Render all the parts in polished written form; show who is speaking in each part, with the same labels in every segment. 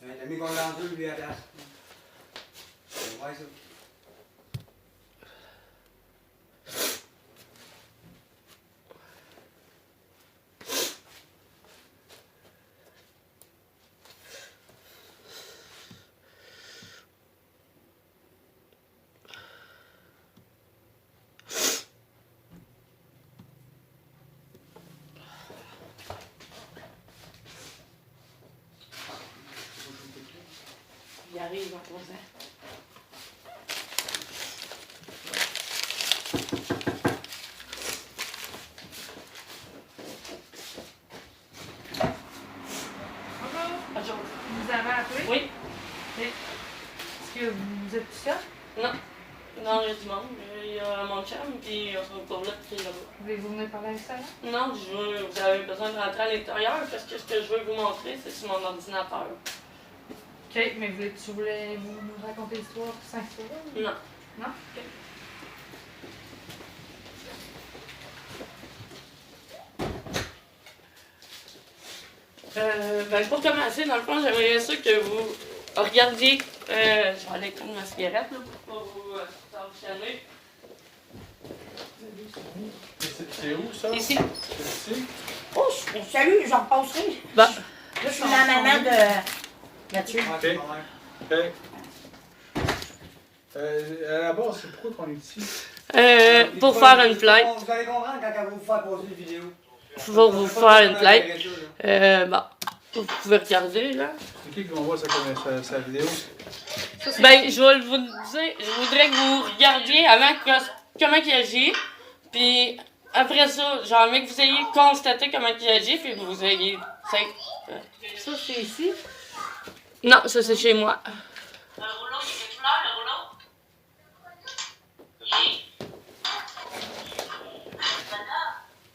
Speaker 1: T'as mis condensé, lui, à la place. Ouais, ça.
Speaker 2: Il arrive en posant.
Speaker 3: Bonjour. Vous avez appelé?
Speaker 2: Oui.
Speaker 3: Est-ce que vous êtes tout seul?
Speaker 2: Non. Non, il y a du monde. Il y a mon chum, puis il y a son collègue qui est là-bas.
Speaker 3: Voulez-vous venir parler avec ça?
Speaker 2: Non, vous avez besoin de rentrer à l'intérieur parce que ce que je veux vous montrer, c'est sur mon ordinateur.
Speaker 3: OK, mais voulez-vous nous raconter l'histoire sans histoire?
Speaker 2: Non.
Speaker 3: Non? OK.
Speaker 2: Ben pour commencer, dans le fond, j'aimerais ça que vous regardiez. Je vais aller prendre ma cigarette là, pour pas vous enchaîner.
Speaker 4: C'est où ça?
Speaker 2: Ici.
Speaker 4: C'est ici?
Speaker 5: Oh, salut, j'en repasserai.
Speaker 2: Bon.
Speaker 5: Là, je suis la maman de Mathieu.
Speaker 4: Ok. Hey. À la base, c'est pourquoi qu'on est ici?
Speaker 2: Pour faire une plainte.
Speaker 1: Vous allez comprendre quand elle va vous faire poser une vidéo.
Speaker 2: Pour vous faire une plainte. Bon. Vous pouvez regarder là.
Speaker 4: C'est qui qu'on voit sa vidéo?
Speaker 2: Ben, je vais vous dire, je voudrais que vous regardiez avant comment il agit, puis après ça, j'aimerais que vous ayez constaté comment il agit, puis que vous ayez...
Speaker 3: Ça, c'est ici?
Speaker 2: Non, ça c'est chez moi.
Speaker 6: Le rouleau, il fait couleur, le rouleau?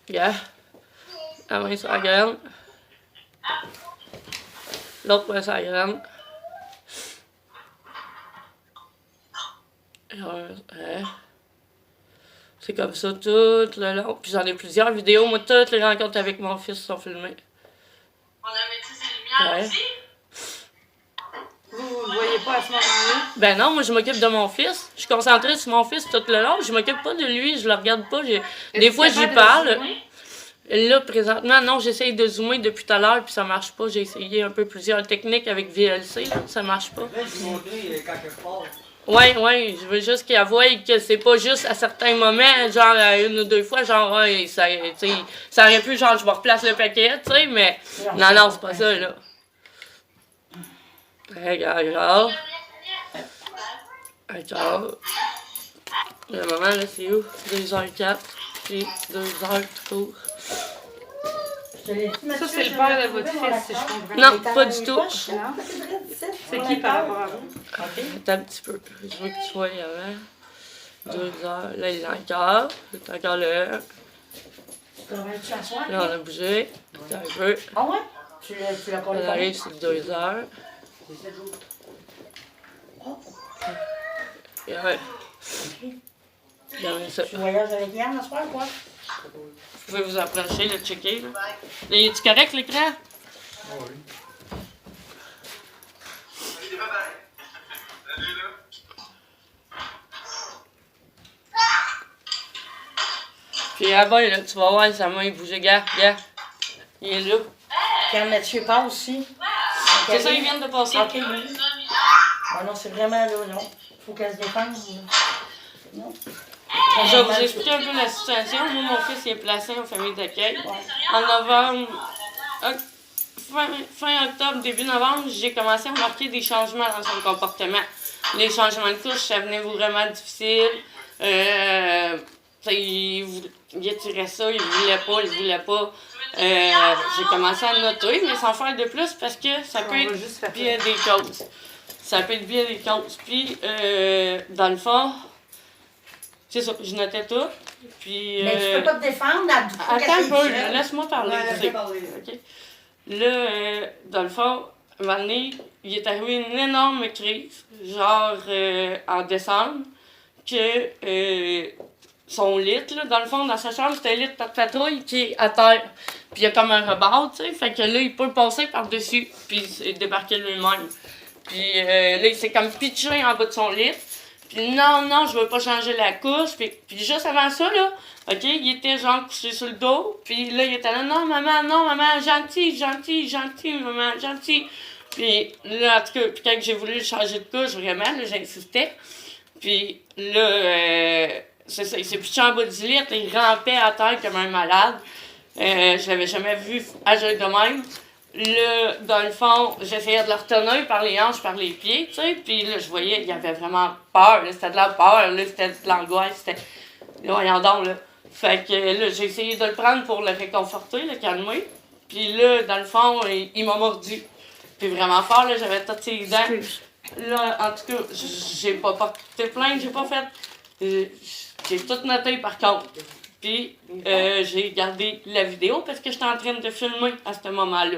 Speaker 2: Yeah. La main sur la graine. L'autre main sur la graine. C'est comme ça tout le long. Puis j'en ai plusieurs vidéos. Moi, toutes les rencontres avec mon fils sont filmées.
Speaker 6: On a métis et lumières
Speaker 2: Ouais.
Speaker 6: aussi?
Speaker 3: Vous ne le voyez pas à ce moment-là?
Speaker 2: Ben non, moi je m'occupe de mon fils. Je suis concentrée sur mon fils tout le long. Je m'occupe pas de lui, je le regarde pas. Des fois j'y parle. Là, présentement, non, j'essaye de zoomer depuis tout à l'heure, puis ça marche pas. J'ai essayé un peu plusieurs techniques avec VLC, là, ça marche pas.
Speaker 1: Là, je vous montrer quand je pars.
Speaker 2: Ouais, je veux juste qu'il avoue que c'est pas juste à certains moments, genre une ou deux fois, genre, ouais, ça, t'sais, ça aurait pu, genre, je me replace le paquet, tu sais, mais non, c'est pas ça, là. Regarde. Le moment, là, c'est où? 2h04, puis 2h tout court.
Speaker 3: Ça, c'est le père de votre fils, si je comprends.
Speaker 2: Non, pas du tout.
Speaker 3: Non? C'est qui par rapport à vous?
Speaker 2: Attends un petit peu. Je veux que tu sois avant. 2h. Là, il est encore. Il est encore là. Là, on a bougé. Attends un peu.
Speaker 5: Ah ouais? Tu l'as pas
Speaker 2: On arrive, c'est 2h. Et ouais. Regardez ça.
Speaker 5: Tu voyages avec Yann ce soir, quoi?
Speaker 2: Vous pouvez vous approcher, le checker. Là. Là, est-tu correct, l'écran?
Speaker 4: Ah oui.
Speaker 2: Puis là-bas, là, tu vas voir, sa main, il bougeait. Regarde. Il est là.
Speaker 5: Quand Mathieu passe aussi.
Speaker 2: C'est ça, ils viennent de passer.
Speaker 5: Ok, oui. Ah non, c'est vraiment là, non. Faut qu'elle se défende. Non.
Speaker 2: Je vais vous expliquer un peu la situation. Moi, mon fils il est placé en famille d'accueil. En novembre, fin octobre, début novembre, j'ai commencé à remarquer des changements dans son comportement. Les changements de couche, ça venait vraiment difficile. Il attirait ça, il voulait pas. J'ai commencé à le noter, mais sans faire de plus parce que ça peut être bien des causes. Ça peut être bien des causes. Puis, dans le fond, c'est ça, je notais tout. Puis,
Speaker 5: Mais tu peux pas te défendre.
Speaker 2: attends un peu, laisse-moi parler.
Speaker 1: Ouais,
Speaker 2: tu sais.
Speaker 1: laissez parler.
Speaker 2: OK. Là, dans le fond, un moment donné, il est arrivé une énorme crise, genre en décembre, que son lit, là, dans le fond, dans sa chambre, c'était un lit de patrouille qui est à terre. Puis il y a comme un rebord, tu sais, fait que là, il peut passer par-dessus, puis débarquer lui-même. Puis là, il s'est comme pitché en bas de son lit. Puis non, je veux pas changer la couche. Puis juste avant ça, là, OK, il était genre couché sur le dos. Puis là, il était là, non, maman, gentil, maman, gentil. Puis là, en tout cas, puis quand j'ai voulu changer de couche, vraiment, là, j'insistais. Puis là, c'est ça, il s'est pitché en bas du lit, il rampait à terre comme un malade. Je l'avais jamais vu agir de même. Là, dans le fond, j'essayais de le retenir par les hanches, par les pieds, tu sais. Puis là, je voyais, il avait vraiment peur. Là, c'était de la peur, là, c'était de l'angoisse, c'était... Là, voyons donc, là. Fait que là, j'ai essayé de le prendre pour le réconforter, le calmer. Puis là, dans le fond, il m'a mordu. Puis vraiment fort, là, j'avais toutes ses dents. Là, en tout cas, j'ai pas porté plainte, j'ai pas fait... j'ai tout noté, par contre. Puis j'ai gardé la vidéo parce que j'étais en train de filmer à ce moment-là.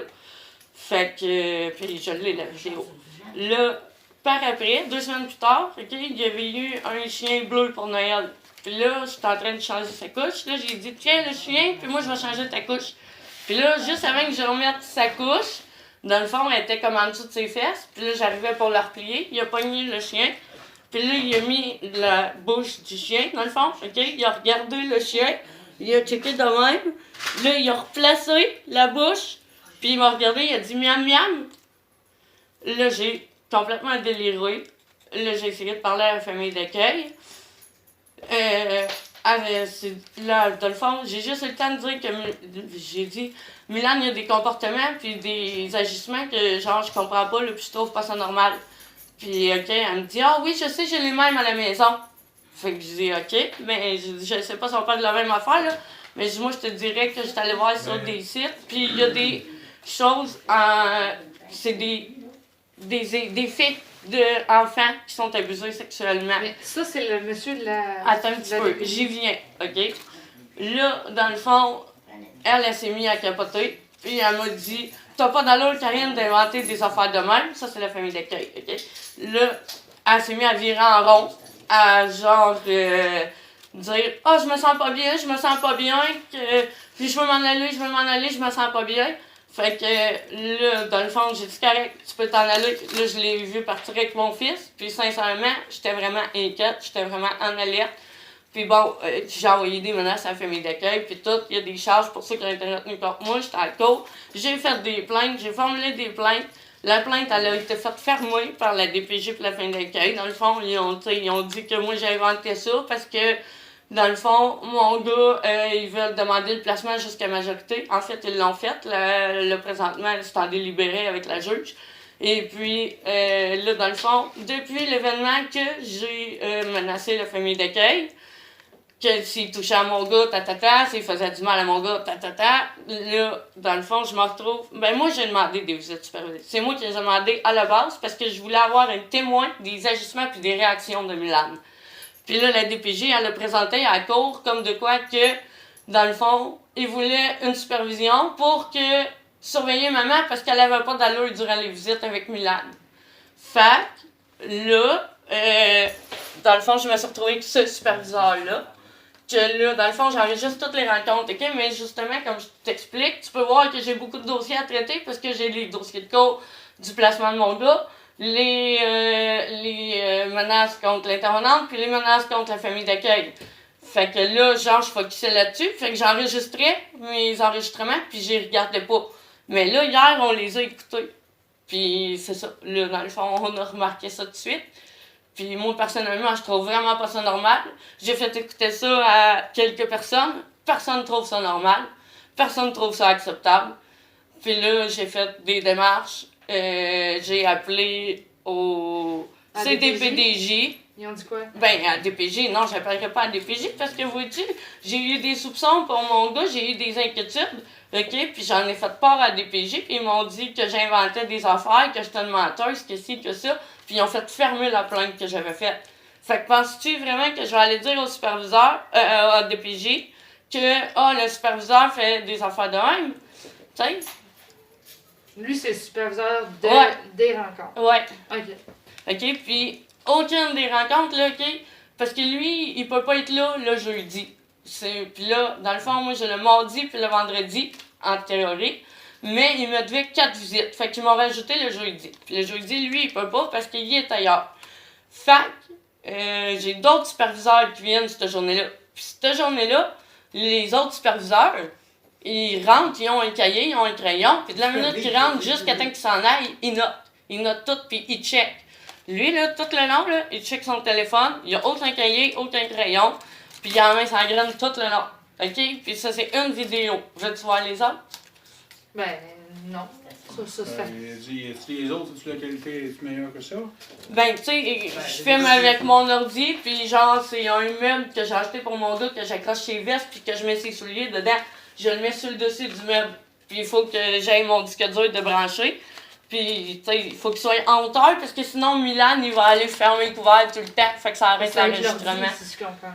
Speaker 2: Fait que, puis je l'ai, la vidéo. Là, par après, 2 semaines plus tard, OK, il y avait eu un chien bleu pour Noël. Puis là, j'étais en train de changer sa couche. Là, j'ai dit, tiens, le chien, puis moi, je vais changer ta couche. Puis là, juste avant que je remette sa couche, dans le fond, elle était comme en dessous de ses fesses. Puis là, j'arrivais pour la replier. Il a pogné le chien. Puis là, il a mis la bouche du chien, dans le fond. OK, il a regardé le chien. Il a checké de même. Là, il a replacé la bouche. Puis il m'a regardé, il a dit miam miam. Là, j'ai complètement déliré. Là, j'ai essayé de parler à la famille d'accueil. Là, dans le fond, j'ai juste eu le temps de dire que j'ai dit Milan, il y a des comportements puis des agissements que genre je comprends pas, là, puis je trouve pas ça normal. Puis OK, elle me dit ah oui, je sais, j'ai les mêmes à la maison. Fait que je dis OK, mais je sais pas si on parle de la même affaire là, mais moi je te dirais que j'étais allée voir sur des sites, puis il y a des choses c'est des faits d'enfants qui sont abusés sexuellement.
Speaker 3: Mais ça, c'est le monsieur de la...
Speaker 2: Attends un petit peu, j'y viens, OK? Là, dans le fond, elle s'est mise à capoter, puis elle m'a dit « T'as pas d'allure, Karine, d'inventer des affaires de même. » Ça, c'est la famille d'accueil, OK? Là, elle s'est mise à virer en rond, à genre dire « Ah, je me sens pas bien, puis je veux m'en aller, je me sens pas bien. » Fait que là, dans le fond, j'ai dit correct, tu peux t'en aller. Là, je l'ai vu partir avec mon fils. Puis sincèrement, j'étais vraiment inquiète, j'étais vraiment en alerte. Puis bon, j'ai envoyé des menaces à la famille d'accueil, puis tout. Il y a des charges pour ceux qui ont été retenus contre moi, j'étais à la cour. J'ai fait des plaintes, j'ai formulé des plaintes. La plainte, elle a été faite fermer par la DPJ pour la famille d'accueil. Dans le fond, ils ont dit que moi, j'ai inventé ça parce que dans le fond, mon gars, ils veulent demander le placement jusqu'à majorité. En fait, ils l'ont fait. Le présentement, c'est en délibéré avec la juge. Et puis, là, dans le fond, depuis l'événement que j'ai menacé la famille d'accueil, que s'il touchait à mon gars, s'il faisait du mal à mon gars, là, dans le fond, je me retrouve... Ben moi, j'ai demandé des visites supervisées. C'est moi qui les ai demandé à la base parce que je voulais avoir un témoin des agissements puis des réactions de Milan. Puis là, la DPJ, elle a présenté à la cour comme de quoi que, dans le fond, il voulait une supervision pour que surveiller maman parce qu'elle avait pas d'allure durant les visites avec Milan. Fait que là, dans le fond, je me suis retrouvée avec ce superviseur-là. Que là, dans le fond, j'enregistre toutes les rencontres, OK? Mais justement, comme je t'explique, tu peux voir que j'ai beaucoup de dossiers à traiter parce que j'ai les dossiers de cours du placement de mon gars, les menaces contre l'intervenante, puis les menaces contre la famille d'accueil. Fait que là, genre, je focusais là-dessus. Fait que j'enregistrais mes enregistrements, puis j'y regardais pas. Mais là, hier, on les a écoutés. Puis c'est ça. Là, dans le fond, on a remarqué ça tout de suite. Puis moi, personnellement, je trouve vraiment pas ça normal. J'ai fait écouter ça à quelques personnes. Personne trouve ça normal. Personne trouve ça acceptable. Puis là, j'ai fait des démarches. J'ai appelé au CDPDJ.
Speaker 3: Ils ont dit quoi?
Speaker 2: Ben, à DPJ, non, je n'appellerai pas à DPJ parce que, vois-tu, j'ai eu des soupçons pour mon gars, j'ai eu des inquiétudes, OK? Puis j'en ai fait part à DPJ, puis ils m'ont dit que j'inventais des affaires, que j'étais une menteuse, que ci, que ça, puis ils ont fait fermer la plainte que j'avais faite. Fait que penses-tu vraiment que je vais aller dire au superviseur, à DPJ, que, le superviseur fait des affaires de même? Tu sais?
Speaker 3: Lui, c'est le superviseur des rencontres.
Speaker 2: Ouais.
Speaker 3: OK.
Speaker 2: OK, puis aucune des rencontres, là, OK? parce que lui, il peut pas être là le jeudi. Puis là, dans le fond, moi, j'ai le mardi puis le vendredi, en théorie. Mais il me devait 4 visites. Fait qu'ils m'ont rajouté le jeudi. Puis le jeudi, lui, il peut pas parce qu'il est ailleurs. Fait que j'ai d'autres superviseurs qui viennent cette journée-là. Puis cette journée-là, les autres superviseurs, ils rentrent, ils ont un cahier, ils ont un crayon. Puis de la minute qu'ils rentrent jusqu'à temps qu'ils s'en aillent, ils notent. Ils notent tout, puis ils checkent. Lui, là, tout le long, là, il check son téléphone. Il n'y a aucun cahier, aucun crayon. Puis il a la main sans graine tout le long. OK? Puis ça, c'est une vidéo. Veux-tu voir les autres?
Speaker 3: Ben, non. Ça se fait.
Speaker 4: Les autres, as-tu la qualité est meilleure que ça?
Speaker 2: Ben, tu sais, je filme avec mon ordi, puis genre, c'est un meuble que j'ai acheté pour mon gars, que j'accroche chez Vest, puis que je mets ses souliers dedans. Je le mets sur le dessus du meuble. Puis il faut que j'aille mon disque dur de brancher. Puis, tu sais, il faut qu'il soit en hauteur, parce que sinon, Milan, il va aller fermer le couvert tout le temps. Fait que ça arrête l'enregistrement.
Speaker 3: Si je comprends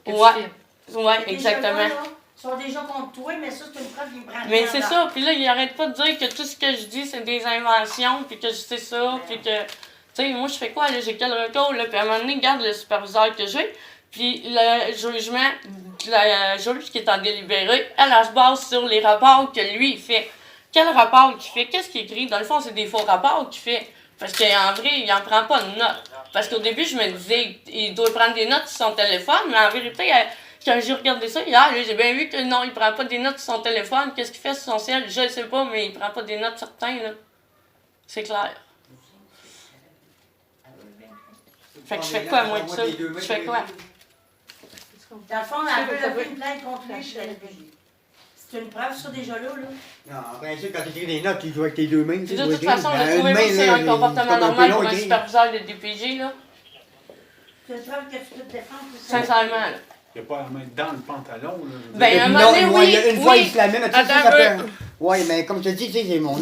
Speaker 3: bien.
Speaker 2: Ouais, exactement.
Speaker 5: Ils sont déjà contre toi, mais ça, c'est une preuve qu'ils prennent.
Speaker 2: Mais c'est ça, puis là, il arrête pas de dire que tout ce que je dis, c'est des inventions, puis que je sais ça, puis que... Tu sais, moi, je fais quoi, là? J'ai quel recours, là? Puis à un moment donné, regarde le superviseur que j'ai, puis le jugement de la juge qui est en délibéré, elle se base sur les rapports que lui, il fait. Quel rapport qu'il fait? Qu'est-ce qu'il écrit? Dans le fond, c'est des faux rapports qu'il fait. Parce qu'en vrai, il en prend pas de notes. Parce qu'au début, je me disais, il doit prendre des notes sur son téléphone, mais en vérité, quand j'ai regardé ça hier, j'ai bien vu que non, il prend pas des notes sur son téléphone. Qu'est-ce qu'il fait sur son ciel? Je ne sais pas, mais il prend pas des notes certains, là. C'est clair. Fait que je fais quoi, moi, de ça? Je fais quoi?
Speaker 5: Dans le fond, elle veut lever une plainte contre lui. C'est une preuve, ça, déjà là?
Speaker 1: Non, en principe, quand tu écris des notes, tu joues avec tes deux mains.
Speaker 2: De toute façon, trouvez-vous que c'est un comportement normal pour un superviseur de DPJ, là?
Speaker 5: C'est une preuve que tu peux te défendre.
Speaker 2: Sincèrement, là.
Speaker 4: Il n'y a pas la main dans le pantalon, là.
Speaker 2: Ben, un moment donné, oui,
Speaker 1: une fois,
Speaker 2: oui.
Speaker 1: il se la met, mais tu sais,
Speaker 2: Attends
Speaker 1: ça
Speaker 2: un
Speaker 1: peut... Ouais, mais comme tu dis, tu sais, c'est mon...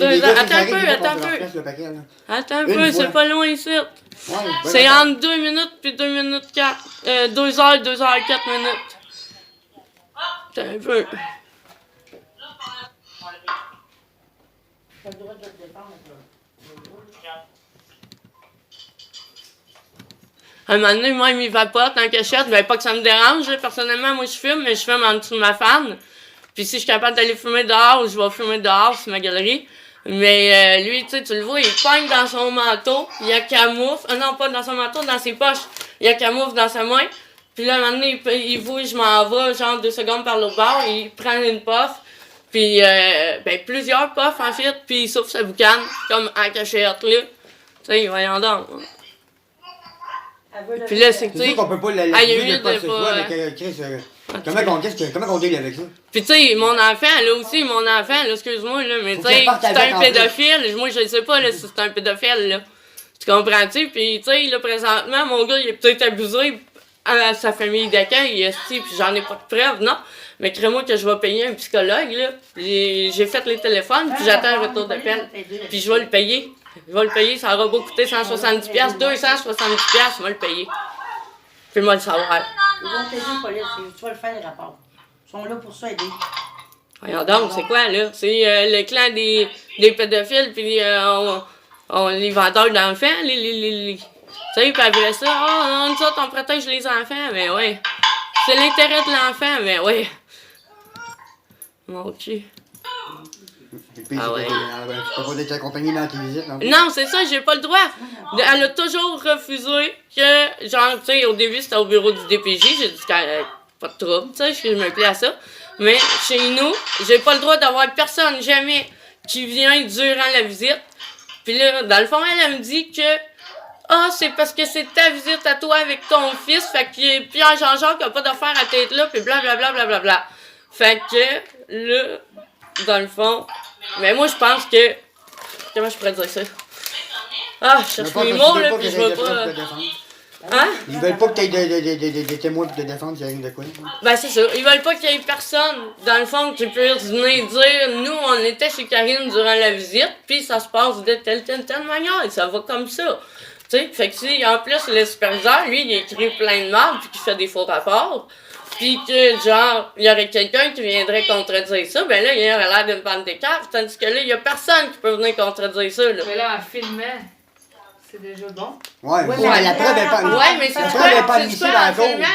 Speaker 2: Attends un peu, c'est pas loin ici. C'est entre 2 minutes puis 2 minutes 4. 2 heures, 2 heures 4 minutes. Attends un peu.
Speaker 5: Tu as le droit de te défendre.
Speaker 2: À un moment donné, même, il vapote en cachette. Ben, pas que ça me dérange, là. Personnellement, moi, je fume, mais je fume en dessous de ma fan. Puis si je suis capable d'aller fumer dehors, je vais fumer dehors sur ma galerie. Mais lui, tu sais, tu le vois, il pogne dans son manteau, il a camoufle. Non, pas dans son manteau, dans ses poches. Il a camoufle dans sa main. Puis là, à un moment donné, il voit, je m'en vais, genre 2 secondes par l'autre bord, il prend une puff. Puis, ben, plusieurs puffs, en fait, puis il souffle sa boucane, comme en cachette, là. Tu sais, voyons donc.
Speaker 5: Puis là, c'est
Speaker 1: C'est sûr qu'on peut pas la laisser de quoi que ce soit, mais Chris, comment on deal avec ça?
Speaker 2: Puis tu sais, mon enfant, là aussi, excuse-moi, là, mais tu sais, c'est un pédophile. Moi, je sais pas, là, si c'est un pédophile, là. Tu comprends-tu? Puis tu sais, là, présentement, mon gars, il est peut-être abusé à sa famille d'accueil, puis j'en ai pas de preuves, non? Mais crée-moi que je vais payer un psychologue, là. J'ai fait les téléphones, puis j'attends un retour d'appel. Puis je vais le payer. Je vais le payer, ça aura beau coûter 170$, 270$, je vais le payer. Fais-moi le savoir.
Speaker 5: Ils vont t'aider, police, tu vas le faire, les rapports. Ils sont là pour ça, aider.
Speaker 2: Voyons donc, c'est quoi, là? C'est le clan des pédophiles, puis les vendeurs d'enfants, tu sais, puis après ça, oh, nous autres, on protège les enfants, mais ouais. C'est l'intérêt de l'enfant, mais ouais. Mon cul.
Speaker 1: Ah ouais. Tu peux pas être accompagné dans tes visites, non?
Speaker 2: Non, c'est ça, j'ai pas le droit. Elle a toujours refusé que, genre, tu sais, au début, c'était au bureau du DPJ, j'ai dit pas de trouble, tu sais, je me plais à ça. Mais chez nous, j'ai pas le droit d'avoir personne, jamais, qui vient durant la visite. Puis là, dans le fond, elle me dit que, c'est parce que c'est ta visite à toi avec ton fils, fait que Pierre Jean-Jacques a pas d'affaire à tête là, puis blablabla, blablabla. Fait que, là, dans le fond, mais moi, je pense que... Comment je pourrais dire ça? Ah, je cherche mes mots, là, puis je vois pas... Hein?
Speaker 1: Ils veulent pas que t'aies des témoins pour te défendre s'il arrive de quoi.
Speaker 2: Ben, c'est ça. Ils veulent pas qu'il y ait personne, dans le fond, qui puisse venir dire, nous, on était chez Karine durant la visite, puis ça se passe de telle manière, et ça va comme ça. Tu sais, fait que si, en plus, le superviseur, lui, il écrit plein de mal, puis qu'il fait des faux rapports, puis que, genre, il y aurait quelqu'un qui viendrait contredire ça, ben là, il aurait l'air d'une bande de caves, tandis que là, il y a personne qui peut venir contredire ça, là.
Speaker 3: Mais là, en filmant, C'est déjà bon.
Speaker 1: Ouais,
Speaker 5: Ouais,
Speaker 1: mais la preuve est pas...
Speaker 2: Ouais, mais c'est
Speaker 1: La
Speaker 2: quoi?
Speaker 1: preuve est pas
Speaker 2: C'est
Speaker 1: admissible
Speaker 2: quoi,
Speaker 1: à la cause.
Speaker 2: absolument?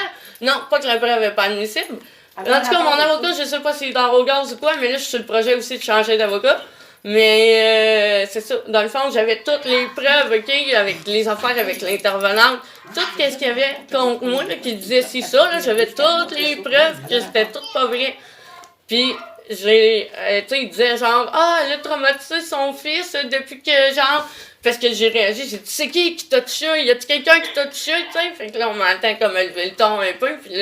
Speaker 2: Non, pas que la preuve est pas admissible. En tout cas, mon avocat, je sais pas s'il est arrogant ou quoi, mais là, je suis sur le projet aussi de changer d'avocat. Mais c'est ça. Dans le fond, j'avais toutes les preuves, OK, avec les affaires avec l'intervenante. Tout ce qu'il y avait contre moi, là, qui disait si ça, là, j'avais toutes les preuves que c'était tout pas vrai. Puis, tu sais, il disait genre, ah, elle a traumatisé son fils depuis que, genre, parce que j'ai réagi, j'ai dit, c'est qui t'a touché? Y a-tu quelqu'un qui t'a touché, tu sais? Fait que là, on m'entend comme lever le ton un peu, puis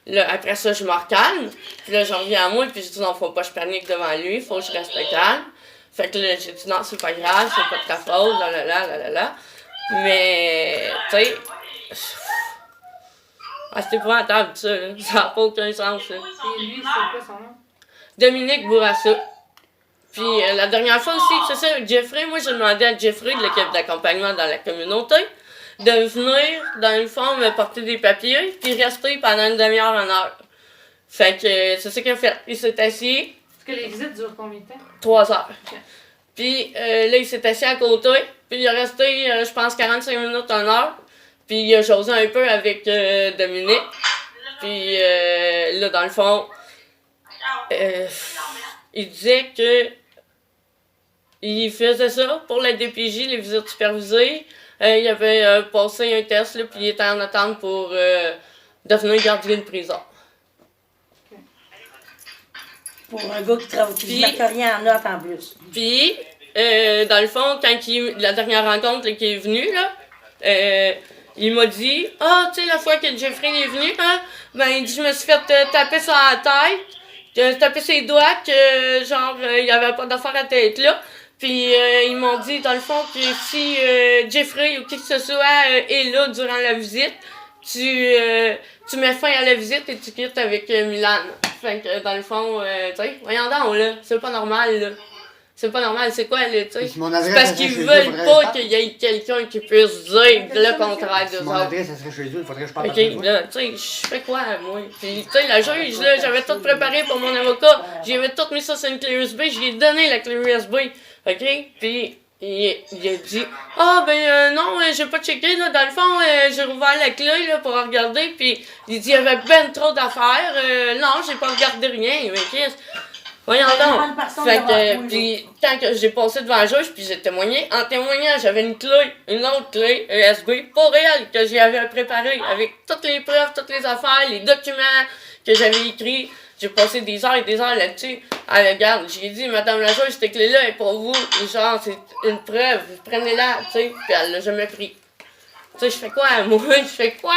Speaker 2: là, après ça, je me recalme. Puis là, j'en reviens à moi, puis je dis, non, faut pas que je panique devant lui, faut que je reste calme. Fait que là, j'ai dit, non, c'est pas grave, c'est pas de ta faute, là. Mais, tu sais, c'est épouvantable, ça, là. Ça n'a pas aucun sens, ça.
Speaker 3: Et lui, c'est quoi son nom?
Speaker 2: Dominique Bourassa. Puis la dernière fois aussi, c'est ça, Jeffrey, moi j'ai demandé à Jeffrey de l'équipe d'accompagnement dans la communauté de venir, dans le fond, me porter des papiers, puis rester pendant une demi-heure, une heure. Fait que c'est ça qu'il a fait. Il s'est assis.
Speaker 3: Est-ce que les visites durent combien de temps?
Speaker 2: 3 heures.
Speaker 3: Ok.
Speaker 2: Puis là, il s'est assis à côté, puis il a resté, je pense, 45 minutes, 1 heure. Puis il a jasé un peu avec Dominique. Puis là, dans le fond, il disait que il faisait ça pour la DPJ, les visites supervisées. Il avait passé un test, là, puis il était en attente pour devenir gardien de prison.
Speaker 5: Pour un gars qui ne met rien en note en plus.
Speaker 2: Puis, dans le fond, quand la dernière rencontre là, qui est venue, là, il m'a dit, « Ah, tu sais, la fois que Jeffrey est venu, hein, ben, il dit, je me suis fait taper sur la tête, taper ses doigts, que genre, il n'y avait pas d'affaire à tête là. Puis, ils m'ont dit, dans le fond, que si Jeffrey ou qui que ce soit est là durant la visite, tu mets fin à la visite et tu quittes avec Milan. » Fait que, dans le fond, tu sais, voyons donc, là, c'est pas normal, là. C'est pas normal, c'est quoi, là, tu sais? C'est parce qu'ils veulent pas qu'il y ait quelqu'un qui puisse dire le contraire de ça.
Speaker 1: Mon adresse, ça serait chez eux, il faudrait que je parle
Speaker 2: Ok, là, tu sais, je fais quoi, moi? Puis, tu sais, la juge, là, j'avais tout préparé pour mon avocat. J'avais tout mis ça sur une clé USB, je lui ai donné la clé USB, ok? Puis, il a dit, ah, ben non, j'ai pas checké, là, dans le fond, j'ai rouvert la clé, là, pour regarder, puis il dit, il y avait ben trop d'affaires, non, j'ai pas regardé rien, mais qu'est-ce? Voyons donc. Fait que, puis quand que j'ai passé devant le juge, puis j'ai témoigné, en témoignant, j'avais une autre clé USB, pour réel, que j'avais préparée, avec toutes les preuves, toutes les affaires, les documents que j'avais écrits. J'ai passé des heures et des heures là-dessus. Ah, regarde, j'ai dit, madame la juge, cette clé-là est pour vous. Genre, c'est une preuve, prenez-la, tu sais. Puis elle l'a jamais pris. Tu sais, je fais quoi, moi? Je fais quoi?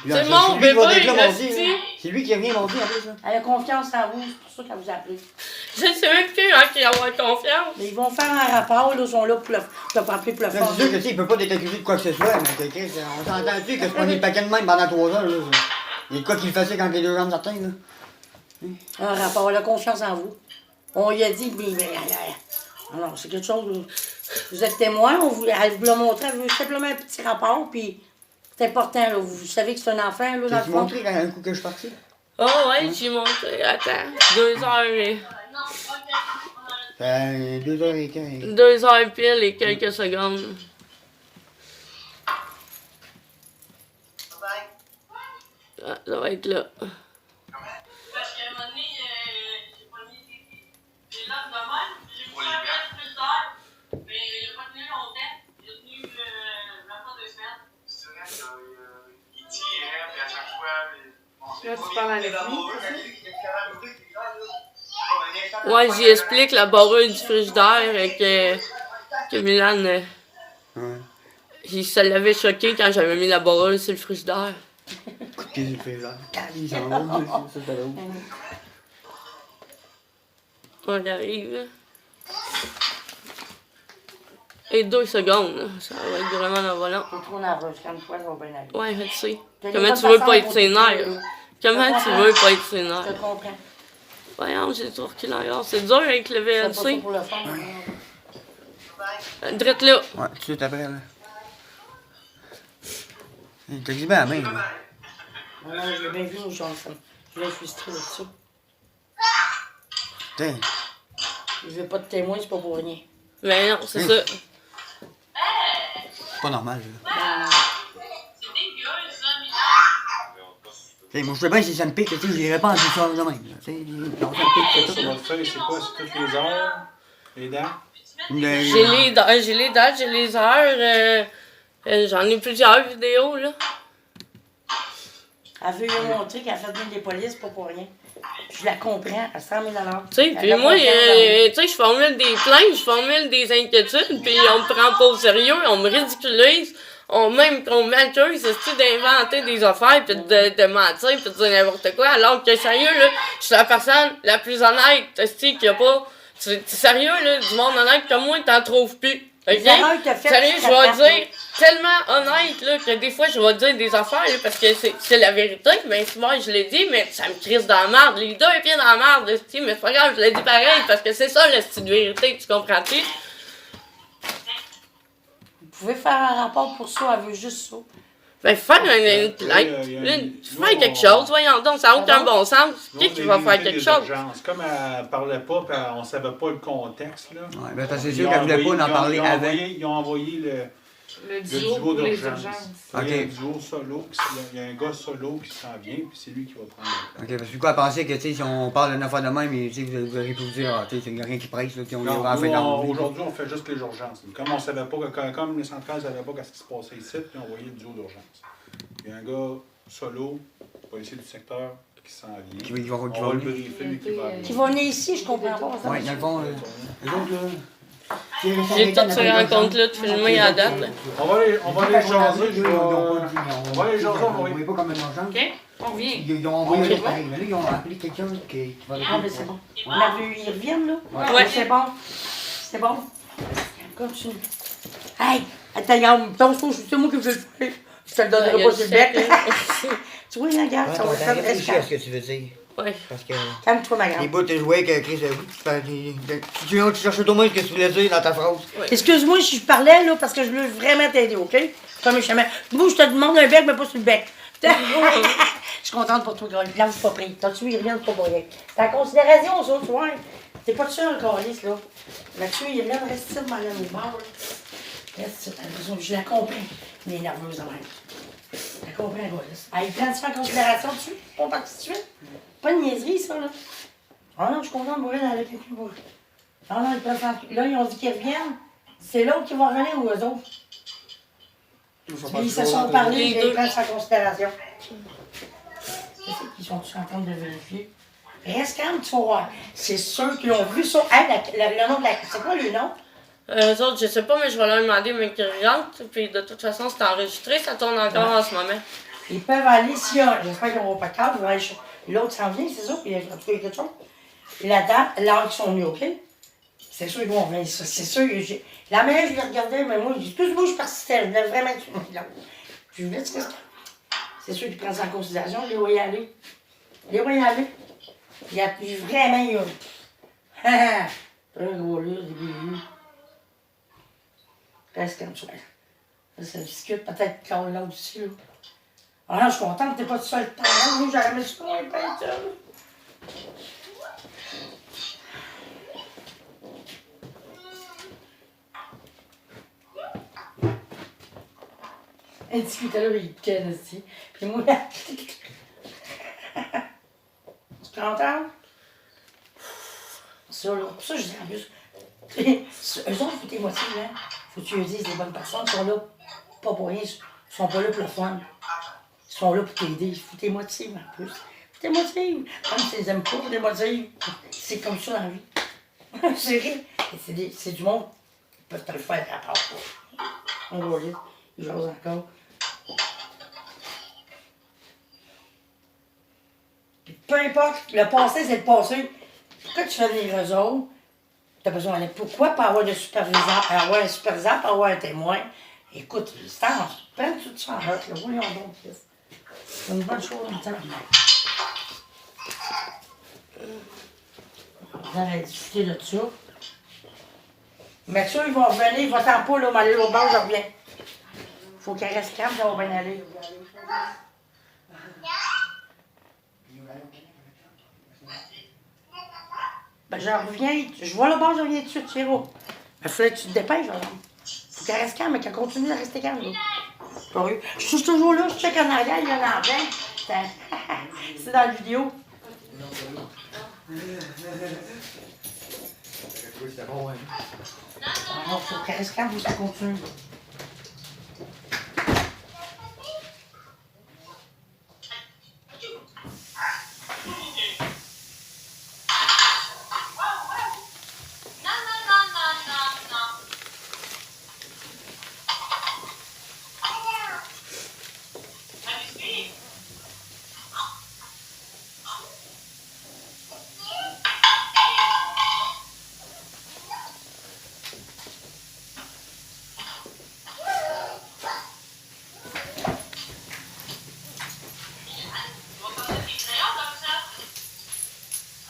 Speaker 2: C'est mon bébé,
Speaker 1: c'est lui qui vient m'en dire en plus.
Speaker 5: Elle a confiance en vous, c'est pour ça qu'elle vous a appelé.
Speaker 2: Je ne sais même plus hein, qui avoir confiance.
Speaker 5: Mais ils vont faire un rapport, là, ils sont là pour appeler pour le fond.
Speaker 1: C'est sûr que tu sais, il peut pas être accusé de quoi que ce soit, mais Chris, on s'entend-tu que c'est pas des paquets de même pendant 3 heures, là. Il y a de quoi qu'il faisait quand les 2 jambes certains, là.
Speaker 5: Un rapport, elle a confiance en vous. On lui a dit, mais alors, c'est quelque chose, vous êtes témoin, elle vous l'a montré, elle veut simplement un petit rapport, puis c'est important, là, vous savez que c'est un enfant, là, dans le
Speaker 1: Tu
Speaker 5: fond.
Speaker 1: montré quand un coup que je suis parti?
Speaker 2: Oh ouais, j'ai montré, attends, 2 heures et...
Speaker 1: 2 heures et quart.
Speaker 2: 2 heures pile et quelques secondes. Ah, ça va être là.
Speaker 6: Parce qu'à un moment donné, j'ai pogné des lattes de même, j'ai voulu faire plus d'heures, mais il n'a pas tenu longtemps. Il a tenu même pas 2 semaines.
Speaker 7: C'est vrai qu'il tirait, puis à chaque fois.
Speaker 3: Là, tu parles avec lui, c'est ça?
Speaker 2: Ouais, j'y explique la barreuse du frigidaire que Milan, il se l'avait choqué quand j'avais mis la barreuse sur le frigidaire.
Speaker 1: Qu'est-ce qu'il fait là? Il s'en va, ça fait où?
Speaker 2: On arrive. Et 2 secondes, là. Ça va être vraiment dans le volant.
Speaker 5: On tourne en rush, comme toi, ça va bien aller.
Speaker 2: Ouais, je sais.
Speaker 5: T'as
Speaker 2: Comment
Speaker 5: des
Speaker 2: tu veux
Speaker 5: bonnes
Speaker 2: pas être
Speaker 5: façons
Speaker 2: sénère?
Speaker 5: pour
Speaker 2: Comment tu veux pas être
Speaker 5: Je
Speaker 2: sénère?
Speaker 5: te comprends.
Speaker 2: Voyons, j'ai trop reculé encore. C'est dur avec le
Speaker 5: C'est pas ça
Speaker 2: VLC.
Speaker 5: pour le fond.
Speaker 2: Drette là.
Speaker 1: Ouais, tout de suite après, là. Il t'a exhibé à la main, là.
Speaker 5: Non, je l'ai bien vu au Johnson. Je l'ai frustré là-dessus.
Speaker 1: Putain.
Speaker 5: Il veut pas de témoin, c'est pas pour rien.
Speaker 2: Mais non, c'est ça.
Speaker 1: C'est pas normal, là.
Speaker 6: C'est dégueu, ça, mais
Speaker 1: T'sais, moi, je sais bien si ça me pique, tu sais, je dirais pas en tout ça de même, là. Tu sais, non, ça me pique, c'est
Speaker 4: Ça
Speaker 1: tout.
Speaker 4: va te faire, c'est quoi? C'est toutes les heures? Les dents?
Speaker 1: Mais-
Speaker 2: J'ai les dates, j'ai les heures. J'en ai plusieurs vidéos, là.
Speaker 5: Elle veut lui montrer qu'elle a fait venir des polices, pas pour rien. Je la comprends à 100 000 $.
Speaker 2: Tu sais, puis moi, tu sais, je formule des plaintes, je formule des inquiétudes, puis on me prend pas au sérieux, on me ridiculise, même qu'on m'accuse d'inventer des affaires, puis de mentir, puis de dire n'importe quoi, alors que sérieux, là, je suis la personne la plus honnête, qu'il y a pas. Sérieux, là, du monde honnête comme moi, t'en trouves plus. OK?
Speaker 5: Les erreurs que t'as faites,
Speaker 2: Sérieux,
Speaker 5: tu
Speaker 2: je vais
Speaker 5: t'attrapes.
Speaker 2: dire tellement honnête, là, que des fois, je vais dire des affaires, là, parce que c'est la vérité, mais souvent, je l'ai dit, mais ça me crisse dans la merde. Les deux pieds dans la merde, mais c'est pas grave, je l'ai dit pareil, parce que c'est ça, le style de vérité, tu comprends-tu?
Speaker 5: Vous pouvez faire un rapport pour ça, elle veut juste ça.
Speaker 2: Ben, faire une plainte, faire quelque chose, voyons donc, ça n'a aucun bon sens. Qui va faire quelque chose?
Speaker 4: Comme elle parlait pas, puis on savait pas le contexte, là.
Speaker 1: Ouais, ben, parce que c'est sûr qu'elle voulait pas en parler avec.
Speaker 4: Ils ont envoyé
Speaker 3: Le
Speaker 4: duo
Speaker 3: duo pour les
Speaker 4: d'urgence.
Speaker 3: urgences.
Speaker 4: Il y a un
Speaker 1: Ok.
Speaker 4: duo solo, il y a un gars solo qui s'en vient, puis c'est lui qui va prendre le
Speaker 1: Ok, parce que quoi, elle pensait que, tu sais, si on parle de 9 fois de même, tu sais, vous auriez pu vous dire, ah, tu sais, il n'y a rien qui presse, là, puis on
Speaker 4: Non,
Speaker 1: est en fait
Speaker 4: nous,
Speaker 1: dans le
Speaker 4: aujourd'hui, on fait juste les urgences. Comme on savait pas, comme les centrales ne savaient pas ce qui se passait ici, puis on voyait le duo d'urgence. Il y a un gars solo, policier du secteur, qui s'en vient.
Speaker 1: Qui va
Speaker 4: On va le
Speaker 1: venir.
Speaker 4: briefer, lui qui va
Speaker 5: Qui vont venir ici, je comprends pas.
Speaker 1: Ouais, dans le fond, les autres, là.
Speaker 2: J'ai toutes ces rencontres-là de filmer à date, là.
Speaker 4: On va les jaser, je vais...
Speaker 1: On
Speaker 4: va les jaser, on va
Speaker 1: pas comme une urgence.
Speaker 3: OK? On revient.
Speaker 1: Ils ont envoyé un pareil, mais là, ils ont appelé quelqu'un qui va
Speaker 5: Ah, mais c'est bon. La vue, ils reviennent, là?
Speaker 2: Ouais.
Speaker 5: C'est bon. C'est bon. Continue. Hey! Attends, regarde, c'est moi qui veux le faire. Je te le donnerai pas sur le bec. Tu vois, regarde, ça va faire
Speaker 1: réfléchis à ce que tu veux dire.
Speaker 2: Ouais.
Speaker 1: Parce que
Speaker 5: Calme-toi, ma
Speaker 1: les
Speaker 5: grande.
Speaker 1: bouts de jouer avec Chris, tu cherches au moins ce que tu voulais dire dans ta phrase.
Speaker 5: Excuse-moi si je parlais, là, parce que je veux vraiment t'aider, OK? Pas méchamment. Moi, je te demande un bec, mais pas sur le bec. Je suis contente pour toi, gars. Là, je suis pas pris. T'as-tu, il revient pas pour rien. C'est en considération, ça, tu vois. T'es pas tout seul, Carlis, là. Là-dessus, il revient de rester de malade au bord, là. Reste, t'as besoin. Je la comprends. Mais elle est nerveuse, quand même. Je la comprends, Carlis. Elle prend ça en considération dessus. Pas parti de suite. Pas de niaiserie, ça, là. Ah non, je suis contente de mourir dans la quelqu'un pour. Ah non, ils peuvent faire. Là, ils ont dit qu'ils reviennent. C'est l'autre qui va revenir ou eux autres? Ils se sont parlé,
Speaker 2: Les
Speaker 5: ils
Speaker 2: deux.
Speaker 5: prennent sa considération. C'est ça qu'ils sont tous en train de vérifier. Reste calme, tu vas voir. C'est sûr qu'ils ont vu ça. Hey, le nom de la. C'est quoi le nom?
Speaker 2: Eux autres, je sais pas, mais je vais leur demander, mais qu'ils rentrent, puis de toute façon, c'est enregistré, ça tourne encore en ce moment.
Speaker 5: Ils peuvent aller, s'il y a. J'espère qu'ils n'auront pas de câble, ils vont aller. L'autre s'en vient, c'est ça, puis il a trouvé quelque chose. La dame, l'heure qu'ils sont venus, OK? C'est sûr qu'ils vont venir, ça. C'est sûr. La mère, je les regardais, mais moi, je dis, excuse-moi, je persistais. Je voulais vraiment être là. Puis je voulais dire, c'est sûr qu'ils prennent ça en considération, les voyez aller. Les voyez aller. Il y a vraiment eu un gros livre, des bévues. Reste comme ça. Ça discute, peut-être Claude là aussi, là. Ah non, je suis contente, t'es pas tout seul. Nous, j'aurais mis ça, on est pas seul. Un petit qui était là, il ken aussi. Puis moi, tu t'entends? Ça, là, pour ça, je dis en plus, eux autres, faut tes motifs, hein. Faut que tu leur dises, les bonnes personnes sont là, pas pour rien, ils sont pas là pour le fun. Ils sont là pour t'aider. Faut tes motifs, en plus. Faut tes motifs. Même si tu les aimes pas, faut tes motifs. C'est comme ça dans la vie. C'est vrai. C'est du monde qui peut te le faire à part. On va lire. Ils jasent encore. Puis peu importe, le passé, c'est le passé. Pourquoi tu fais venir eux autres? T'as besoin d'aller. Pourquoi pas avoir de superviseur, avoir un superviseur, pas avoir un témoin? Écoute, c'est en peine, tout ça en hâte, là. Voyons donc, Chris. C'est une bonne chose en même temps. Vous allez discuter de ça. Mais ça, ils vont revenir, va-t'en pas, là, mais l'autre bord, je reviens. Faut qu'elle reste calme, ça va bien aller. Ben, j'en reviens, je vois le bord, je reviens tout de suite, Chéro. Il fallait que tu te dépêches, alors. Faut qu'elle reste calme, mais qu'elle continue de rester calme, là. Sérieux. Je suis toujours là, je check en arrière, il y en a en plein. C'est dans la vidéo. Alors, faut qu'elle reste calme, faut qu'elle continue.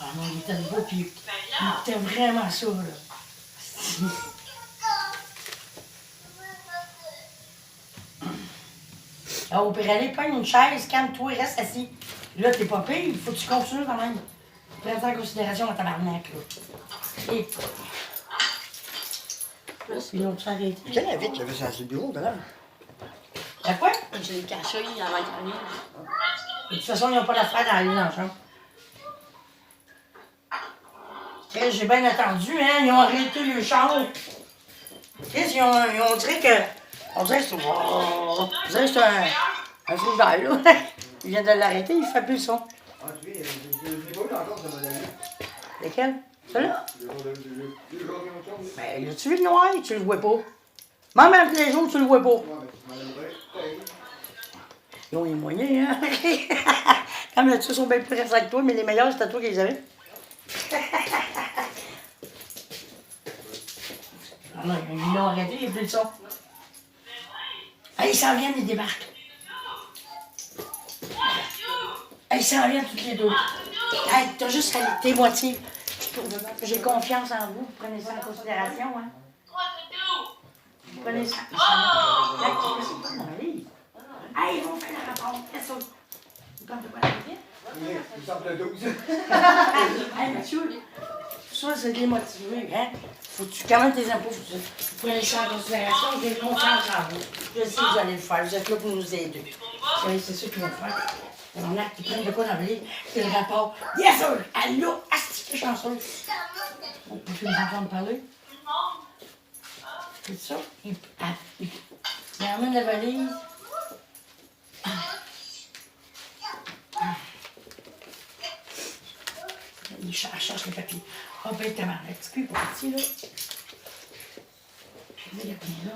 Speaker 5: Ah non, il était beau, puis il écoutait vraiment ça, là. Alors, au pire, aller, prendre une chaise, calme-toi, reste assis. Là, t'es pas pire, il faut que tu continues quand même. Prends ça en considération dans ta tabarnak, là. Et... Sinon, tu s'arrêtes.
Speaker 1: Quelle invite qu'il y avait sur le bureau, tout à l'heure?
Speaker 5: T'as quoi?
Speaker 2: Je l'ai caché avant qu'il arrive.
Speaker 5: De toute façon, ils n'ont pas d'affaire d'aller dans la chambre. Chris, j'ai bien attendu, hein? Ils ont arrêté le char. Chris, ils ont dit que... On dirait que c'est... On dirait que c'est un fou d'ail, là. Il vient de l'arrêter, il fait plus le son.
Speaker 1: Ah, tu sais, je l'ai pas eu encore, ce modèle-là.
Speaker 5: Lequel? Celui-là? Ben, là, tu vu le noir? Tu le vois pas. Même avec les jours, tu le vois pas. Ils ont les moyens, hein? Comme là-dessus, ils sont bien plus récents que toi, mais les meilleurs, c'était toi qui les avais. Ah non, ils l'ont arrêté, il n'y a plus de son. Allez, ils s'en viennent, ils débarquent. Ils s'en viennent toutes les deux. Hey, t'as juste à tes moitiés. J'ai confiance en vous, vous prenez ça en considération, hein? Vous prenez ça. Là, tu fais ça dans le livre. Hey, ils vont faire la réponse. Qu'est-ce que c'est? Vous comptez pas la réponse?
Speaker 1: Il sort le 12.
Speaker 5: Hey, Mathieu, ça, c'est démotivé, hein? Faut que tu, quand même, tes impôts, faut que tu prennes ça en considération. J'ai confiance en vous. Je sais que vous allez le faire. Vous êtes là pour nous aider. Oui, c'est ça qu'ils vont faire. Il y en a qui prennent de quoi dans le livre. C'est le rapport. Yes, sir! Allô, asti, chanceuse. On peut plus nous entendre parler. C'est ça. Il emmène la valise. Il cherche les papiers. Ah, ben, t'as marre. Un petit peu pour petit, là. Je vais les tenir là.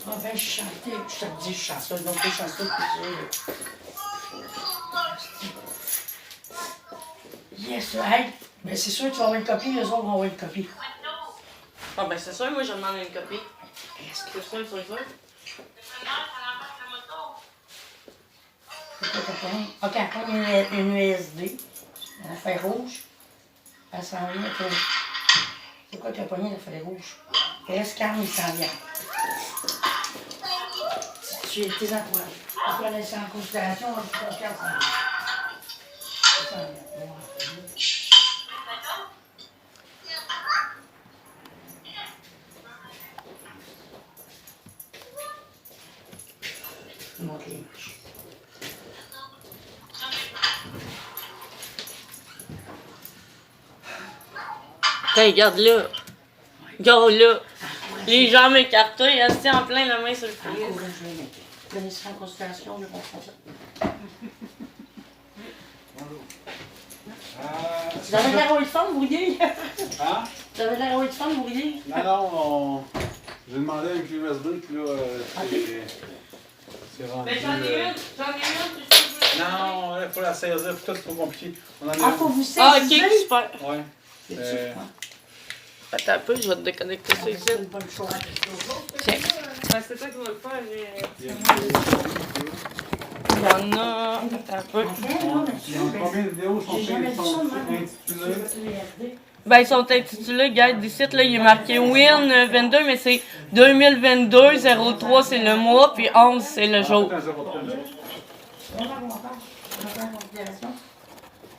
Speaker 5: Ah, ben, je chantais. Je te dis, je suis chanceuse. Donc, je suis chanceuse pour ça, là. Yes, hey. Ben, c'est sûr que tu vas avoir une copie, les autres vont avoir une copie.
Speaker 2: Ah, ben, c'est sûr, moi, je demande une copie.
Speaker 5: Est-ce que
Speaker 2: C'est sûr, c'est sûr.
Speaker 5: c'est quoi ta pomme? Ok, elle prend une USB. Elle fait rouge. Elle s'en vient avec le... C'est quoi que la poignée, elle fait rouge? Reste calme, il s'en vient. Tu es tes encourages. On prenait ça en considération, on a confiance en vous. Il s'en vient. Je monte les marches.
Speaker 2: Hey, regarde là. Regarde là. Les jambes écartées, assis en plein la main sur le pied.
Speaker 5: Encourage-les, mec. Prenez ça en considération, je comprends ça. Vous avez l'air de femme, brouillé?
Speaker 4: Hein?
Speaker 5: Vous avez l'air de femme, brouillé?
Speaker 4: Non, j'ai demandé un clé USB, puis là, c'est rendu...
Speaker 2: Ben, j'en ai une, puis je peux...
Speaker 4: Non, il faut la saisir, puis tout, c'est trop compliqué. On en a
Speaker 5: Ah, faut vous saisir?
Speaker 2: Ah, ok, super.
Speaker 4: Ouais.
Speaker 2: Attends un peu, je vais te déconnecter ça ici.
Speaker 5: C'est pas le choix.
Speaker 2: Tiens. Ben, c'est toi qui vas le faire, mais... Il y en a... Attends un peu.
Speaker 4: Combien de vidéos sont
Speaker 5: J'ai jamais vu ça, moi.
Speaker 4: intitulées?
Speaker 2: Ben, ils sont intitulés, guide d'ici, là, il est marqué Win 22, mais c'est 2022, 03 c'est le mois, puis 11 c'est le jour.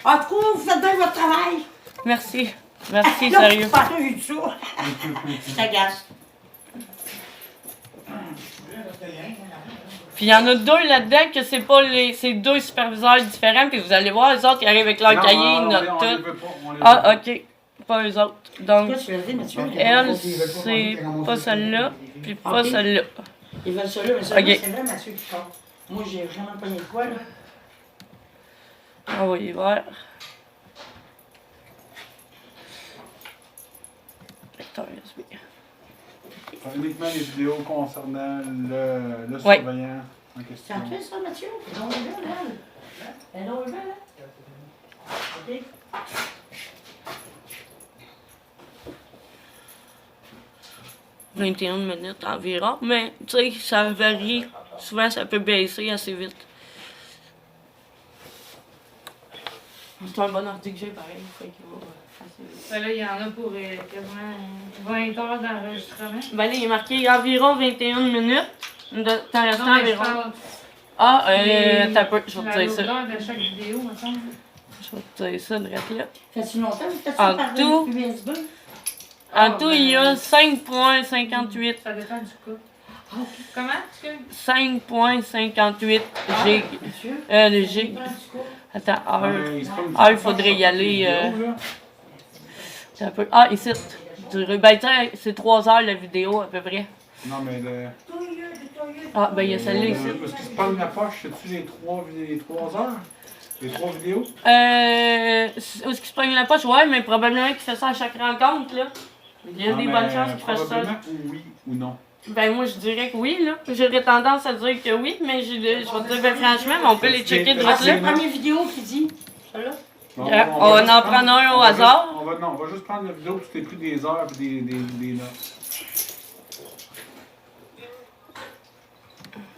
Speaker 5: En tout cas, vous faites bien votre travail.
Speaker 2: Merci. Merci,
Speaker 5: Là,
Speaker 2: sérieux.
Speaker 5: tu parles vu de ça. Je t'agace.
Speaker 2: Puis il y en a deux là-dedans que c'est pas les. C'est deux superviseurs différents, puis vous allez voir, les autres, ils arrivent avec leur
Speaker 4: Non,
Speaker 2: cahier,
Speaker 4: on
Speaker 2: ils
Speaker 4: les
Speaker 2: notent
Speaker 4: veut
Speaker 2: tout.
Speaker 4: pas, on les veut
Speaker 2: Ah,
Speaker 4: pas.
Speaker 2: ok. Pas eux autres. Donc,
Speaker 5: Toi, tu l'as dit, Mathieu.
Speaker 2: elle, c'est pas celle-là, puis pas
Speaker 5: Ok.
Speaker 2: celle-là.
Speaker 5: Ils veulent ça là, mais ça,
Speaker 2: Ok.
Speaker 5: c'est vrai, Mathieu, qui compte. Moi, j'ai vraiment pogné de quoi, là?
Speaker 2: Ah oui, vert. Lecteur USB.
Speaker 4: Uniquement les vidéos concernant le
Speaker 2: Ouais.
Speaker 4: surveillant en
Speaker 5: C'est
Speaker 4: question.
Speaker 5: en toi, ça, Mathieu? Elle est dans le vent, là. Elle est dans le vent, là. OK.
Speaker 2: 21 minutes environ, mais tu sais, ça varie. Souvent, ça peut baisser assez vite. C'est un bon ordi que j'ai, pareil. Fait qu'il va assez vite.
Speaker 3: Ben là, il y en a pour quasiment 20 heures d'enregistrement.
Speaker 2: Ben là, il est marqué environ 21 minutes. De temps restant
Speaker 3: Non, mais je
Speaker 2: environ.
Speaker 3: parle
Speaker 2: Ah,
Speaker 3: des-
Speaker 2: t'as peu, je vais
Speaker 3: la
Speaker 2: te dire ça.
Speaker 3: longueur de chaque vidéo, me semble.
Speaker 2: Je vais te dire ça, direct là.
Speaker 5: Fait-tu longtemps que tu
Speaker 2: En
Speaker 5: par
Speaker 2: tout.
Speaker 5: USB?
Speaker 2: En tout, il y a 5.58.
Speaker 3: Ça dépend du cas. Comment? Est-ce que...
Speaker 2: 5.58 G.
Speaker 5: Mathieu?
Speaker 2: Le G. Attends,
Speaker 4: Ah,
Speaker 2: heure.
Speaker 4: mais c'est pas une-
Speaker 2: Ah, il faudrait y aller.
Speaker 4: vidéo, là.
Speaker 2: C'est un peu. Ah, ici. Ben, tu sais, c'est 3 heures la vidéo à peu près.
Speaker 4: Non, mais le.
Speaker 2: Ah, ben, il y a celle-là ici.
Speaker 4: Parce qu'il se prend la poche, c'est-tu les 3 heures? Les 3 vidéos?
Speaker 2: Où est-ce qu'il se prend la poche? Ouais, mais probablement qu'il fait ça à chaque rencontre, là. Il y a
Speaker 4: Non,
Speaker 2: des
Speaker 4: mais
Speaker 2: bonnes chances qu'il fasse ça.
Speaker 4: probablement ou oui ou non.
Speaker 2: Ben, moi, je dirais que oui, là. J'aurais tendance à dire que oui, mais je vais te dire, ben, franchement, mais on peut les checker de
Speaker 5: Ah,
Speaker 2: droite
Speaker 5: c'est
Speaker 2: là.
Speaker 5: la première vidéo qui dit. Celle-là?
Speaker 4: Bon,
Speaker 2: On va en prendre un au hasard.
Speaker 4: On va juste prendre la vidéo où tu t'es pris des heures et des notes.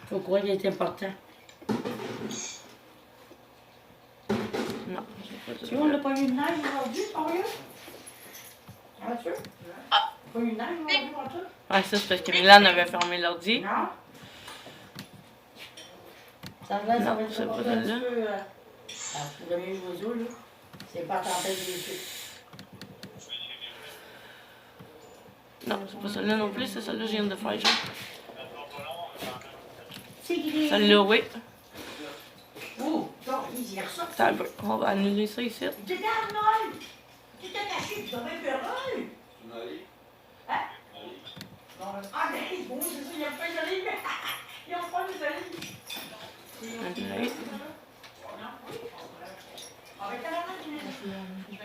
Speaker 5: Faut croire qu'il est important.
Speaker 2: Non, j'ai pas
Speaker 5: Tu vois, on n'a pas eu de neige aujourd'hui, sérieux? Mathieu? Pas eu de neige aujourd'hui, Mathieu?
Speaker 2: Ouais, ça, c'est parce que Milan avait fermé l'ordi.
Speaker 5: Non? Ça va
Speaker 2: Non,
Speaker 5: être
Speaker 2: c'est pas
Speaker 5: un petit
Speaker 2: celle-là.
Speaker 5: peu, pour le mieux oiseau, là. C'est pas tempête des yeux.
Speaker 2: Non, c'est pas celle-là non plus, c'est celle-là que je viens de faire. genre.
Speaker 5: C'est gris.
Speaker 2: Celle-là, oui.
Speaker 5: Oh, non, il y a ça.
Speaker 2: Attends un peu. On va annuler ça ici.
Speaker 5: Tu regardes, Noël! Tu t'es caché, tu devais faire heureux! Hein? Ah, mais c'est bon, c'est ça, il n'y a pas de soleil. Ils n'ont pas de soleil.
Speaker 2: Annuler.
Speaker 5: Ah, mais carrément, tu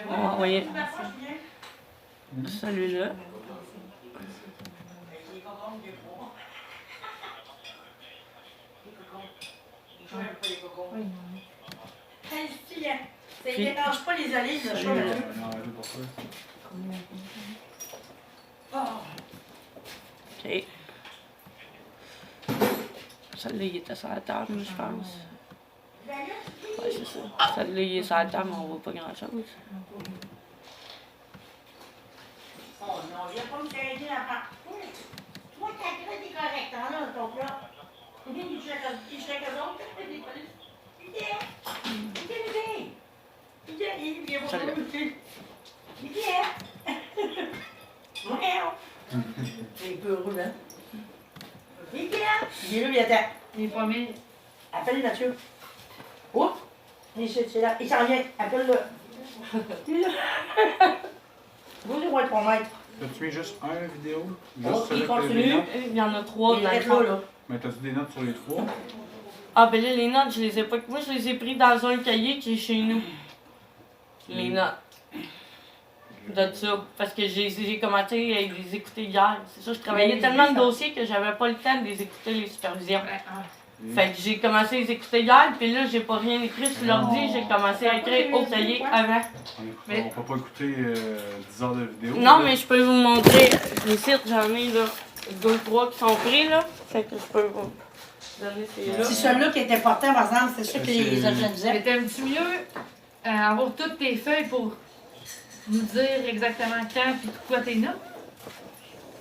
Speaker 2: On va envoyer
Speaker 5: tu m'as pas bien.
Speaker 2: celui-là.
Speaker 5: Il est content de moi. Je n'aime pas les cocons. Hey, style, ça ne
Speaker 2: Puis-
Speaker 5: dérange pas les olives, le chat,
Speaker 2: Celui-là.
Speaker 5: là.
Speaker 4: Non, c'est pour ça.
Speaker 5: Oh.
Speaker 2: OK. Celle-là, il était sur la table, je pense. Ouais, c'est ça. Celle-là, il est sur la table, mais on voit pas grand-chose.
Speaker 5: Oh non, viens pas me changer la part. Toi, ta graine est correcte, hein, là, ton plat. Il serait que l'autre, des polices. Il vient voir
Speaker 2: Celle-là.
Speaker 5: il vient. C'est peu heureux, hein? Il vient. Il est là, il attend.
Speaker 3: Les premiers.
Speaker 5: Appelle Mathieu. Oh! C'est là. Il s'en vient. Appelle-le. Il est là. Vous, je vois ton maître.
Speaker 4: As-tu mis juste une vidéo?
Speaker 5: Oh,
Speaker 4: Juste
Speaker 5: il
Speaker 4: celle avec
Speaker 5: continue.
Speaker 4: les notes?
Speaker 2: Il y en a 3
Speaker 5: Il
Speaker 2: dans le
Speaker 5: reste là,
Speaker 2: fond.
Speaker 5: là.
Speaker 4: Mais t'as-tu des notes sur les 3?
Speaker 2: Ah, ben là, les notes, je les ai pas. Moi, je les ai pris dans un cahier qui est chez nous. Les notes. De ça. Parce que j'ai commencé à les écouter hier. C'est ça, je travaillais tellement de dossiers que j'avais pas le temps de les écouter, les supervisions. Fait que j'ai commencé à les écouter hier, puis là, j'ai pas rien écrit sur l'ordi, j'ai commencé à écrire au cahier avant.
Speaker 4: On peut pas écouter 10 heures de vidéo.
Speaker 2: Non,
Speaker 4: là.
Speaker 2: mais je peux vous montrer les sites, j'en ai là 2-3 qui sont pris là. Fait que je peux vous donner ces là.
Speaker 5: C'est celui-là qui est important, par exemple, c'est ça que les agents disaient.
Speaker 3: Mais t'aimes-tu mieux avoir toutes tes feuilles pour nous dire exactement quand et quoi tes notes?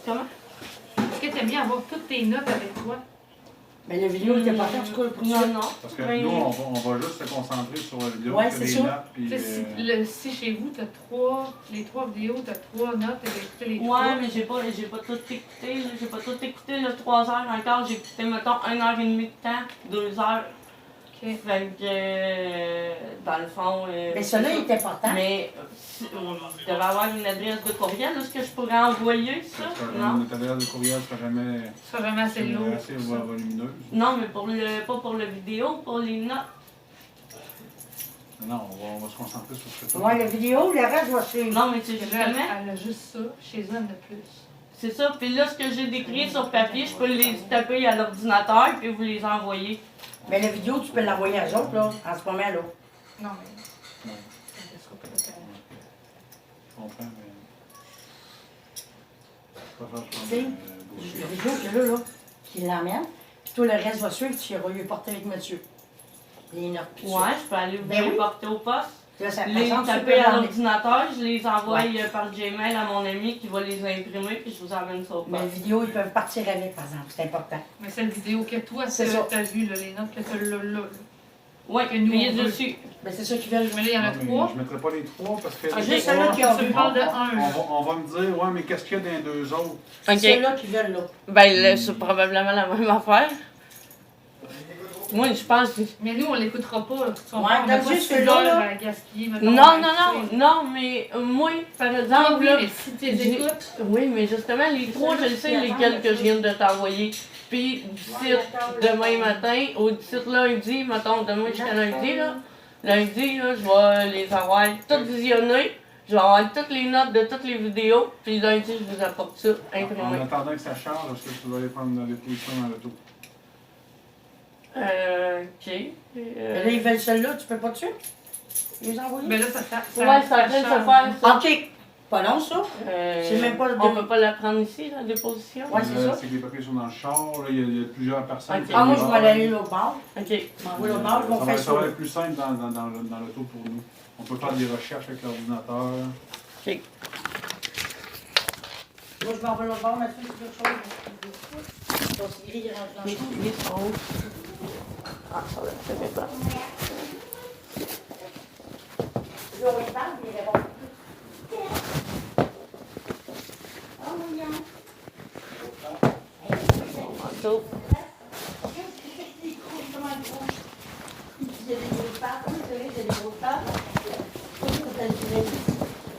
Speaker 2: Comment?
Speaker 3: Est-ce que t'aimes bien avoir toutes tes notes avec toi?
Speaker 5: Mais la vidéo est importante, en tout cas, pour ça.
Speaker 2: Non, non.
Speaker 4: Parce que
Speaker 2: Ben,
Speaker 4: nous, on va juste se concentrer sur la vidéo,
Speaker 5: Ouais,
Speaker 4: sur
Speaker 5: c'est
Speaker 4: les
Speaker 5: ça.
Speaker 4: notes, puis...
Speaker 3: Tu sais, si chez vous, t'as les trois vidéos, t'as 3 notes, et écouté les 3.
Speaker 2: Ouais, mais j'ai pas tout écouté, là. J'ai pas tout écouté, là, 3 heures encore. J'ai écouté, mettons, 1h30 de temps, 2 heures.
Speaker 3: Ok.
Speaker 2: Fait que, dans le fond...
Speaker 5: Mais celui-là, il est important.
Speaker 2: Mais, je devais avoir une adresse de courriel, est-ce que je pourrais envoyer ça? Non?
Speaker 4: Notre adresse de courriel sera jamais
Speaker 3: Ça sera jamais assez lourd.
Speaker 4: assez
Speaker 3: pour ça.
Speaker 4: volumineuse.
Speaker 2: Non, mais pas pour la vidéo, pour les notes.
Speaker 4: Non, on va se concentrer sur ce que tu
Speaker 5: Ouais, la vidéo, le reste va suivre.
Speaker 2: Non, mais c'est
Speaker 3: Parce que là,
Speaker 2: justement...
Speaker 3: elle a juste ça. Chez eux, elle en a plus.
Speaker 2: C'est ça. Puis là, ce que j'ai décrit sur papier, je peux les taper à l'ordinateur puis vous les envoyer.
Speaker 5: Mais la vidéo, tu peux l'envoyer à eux autres, là, en ce moment, là.
Speaker 3: Non, mais.
Speaker 4: Ouais.
Speaker 3: Ça sera pas total.
Speaker 4: Je comprends, mais... Je préfère
Speaker 5: Tu sais,
Speaker 4: dossier.
Speaker 5: la vidéo que là, qui l'emmène, puis toi, le reste va suivre, tu iras lui porter avec monsieur. Les notes, puis ça.
Speaker 2: Ouais, je peux aller vous
Speaker 5: Ben
Speaker 2: les
Speaker 5: oui.
Speaker 2: porter au poste.
Speaker 5: Là, ça
Speaker 2: Les
Speaker 5: par exemple, tu
Speaker 2: taper
Speaker 5: peux
Speaker 2: à
Speaker 5: l'emmener.
Speaker 2: l'ordinateur, je les envoie par Gmail à mon ami qui va les imprimer puis je vous amène ça au
Speaker 5: Mais la
Speaker 2: poste.
Speaker 5: vidéo, ils peuvent partir avec, par exemple, c'est important.
Speaker 3: Mais c'est une vidéo que toi,
Speaker 5: C'est ça.
Speaker 3: t'as vu, là, les notes que t'as là.
Speaker 2: Ouais,
Speaker 3: Que nous,
Speaker 2: puis
Speaker 3: on veut.
Speaker 2: dessus.
Speaker 5: Mais c'est ça qu'ils veulent.
Speaker 3: Mais là, il y en a
Speaker 4: Non, mais
Speaker 3: 3.
Speaker 4: je ne mettrai pas les 3 parce que...
Speaker 2: Ah,
Speaker 4: les
Speaker 5: juste
Speaker 4: trois,
Speaker 5: ceux-là qui ont
Speaker 3: Tu
Speaker 5: vu.
Speaker 3: parles de 1.
Speaker 4: on va me dire, ouais, mais qu'est-ce qu'il y a dans les 2 autres?
Speaker 2: Ok.
Speaker 5: C'est là qu'ils veulent, là.
Speaker 2: Ben là, c'est probablement la même affaire. Moi, je pense que...
Speaker 3: Mais nous, on l'écoutera pas. On
Speaker 5: Ouais,
Speaker 3: n'a
Speaker 5: donne
Speaker 3: pas
Speaker 5: juste
Speaker 3: 6
Speaker 5: celui-là,
Speaker 3: heures
Speaker 5: là.
Speaker 3: à gaspiller. mettons,
Speaker 2: Non,
Speaker 3: à
Speaker 2: non,
Speaker 3: écouter.
Speaker 2: non, non, mais moi, par
Speaker 3: Ah
Speaker 2: exemple,
Speaker 3: oui,
Speaker 2: là,
Speaker 3: mais si tu les
Speaker 2: j'ai-
Speaker 3: écoutes,
Speaker 2: oui, mais justement, les 3, je le sais, lesquels que je viens de t'envoyer. Puis, d'ici demain matin, ou d'ici lundi, mettons, demain jusqu'à lundi, là, lundi, là, je vais les avoir toutes visionnées. Je vais avoir toutes les notes de toutes les vidéos. Puis lundi, je vous apporte ça
Speaker 4: En
Speaker 2: imprimé.
Speaker 4: attendant que ça charge, est-ce que tu vas aller prendre la déposition dans l'auto?
Speaker 2: Ok.
Speaker 5: Mais là, ils veulent celle-là, tu peux pas dessus? Les envoyer?
Speaker 3: ben là, ça fait.
Speaker 2: Ouais, c'est en train de se faire ça.
Speaker 5: OK. Pas long, ça? C'est même pas
Speaker 2: On peut pas la prendre ici, la déposition?
Speaker 5: Ouais, c'est ça.
Speaker 4: C'est que les papiers sont dans le char, là, il y a plusieurs personnes.
Speaker 2: Ok.
Speaker 4: qui
Speaker 5: Ah, moi, je vais
Speaker 4: arrivent.
Speaker 5: aller l'autre bord.
Speaker 2: Ok.
Speaker 5: Je m'envoie l'autre bord, ils vont faire
Speaker 4: Ça va
Speaker 5: ça.
Speaker 4: être plus simple dans l'auto pour nous. On peut faire des recherches avec l'ordinateur.
Speaker 2: Ok.
Speaker 5: Moi, je m'envoie l'autre bord, Mathieu, c'est quelque chose. Ton cigri, il rentre dans le champ.
Speaker 2: Les sont où? Ah, ça va, ça fait pas.
Speaker 5: Là, on y parle, il répond.
Speaker 2: Manteau.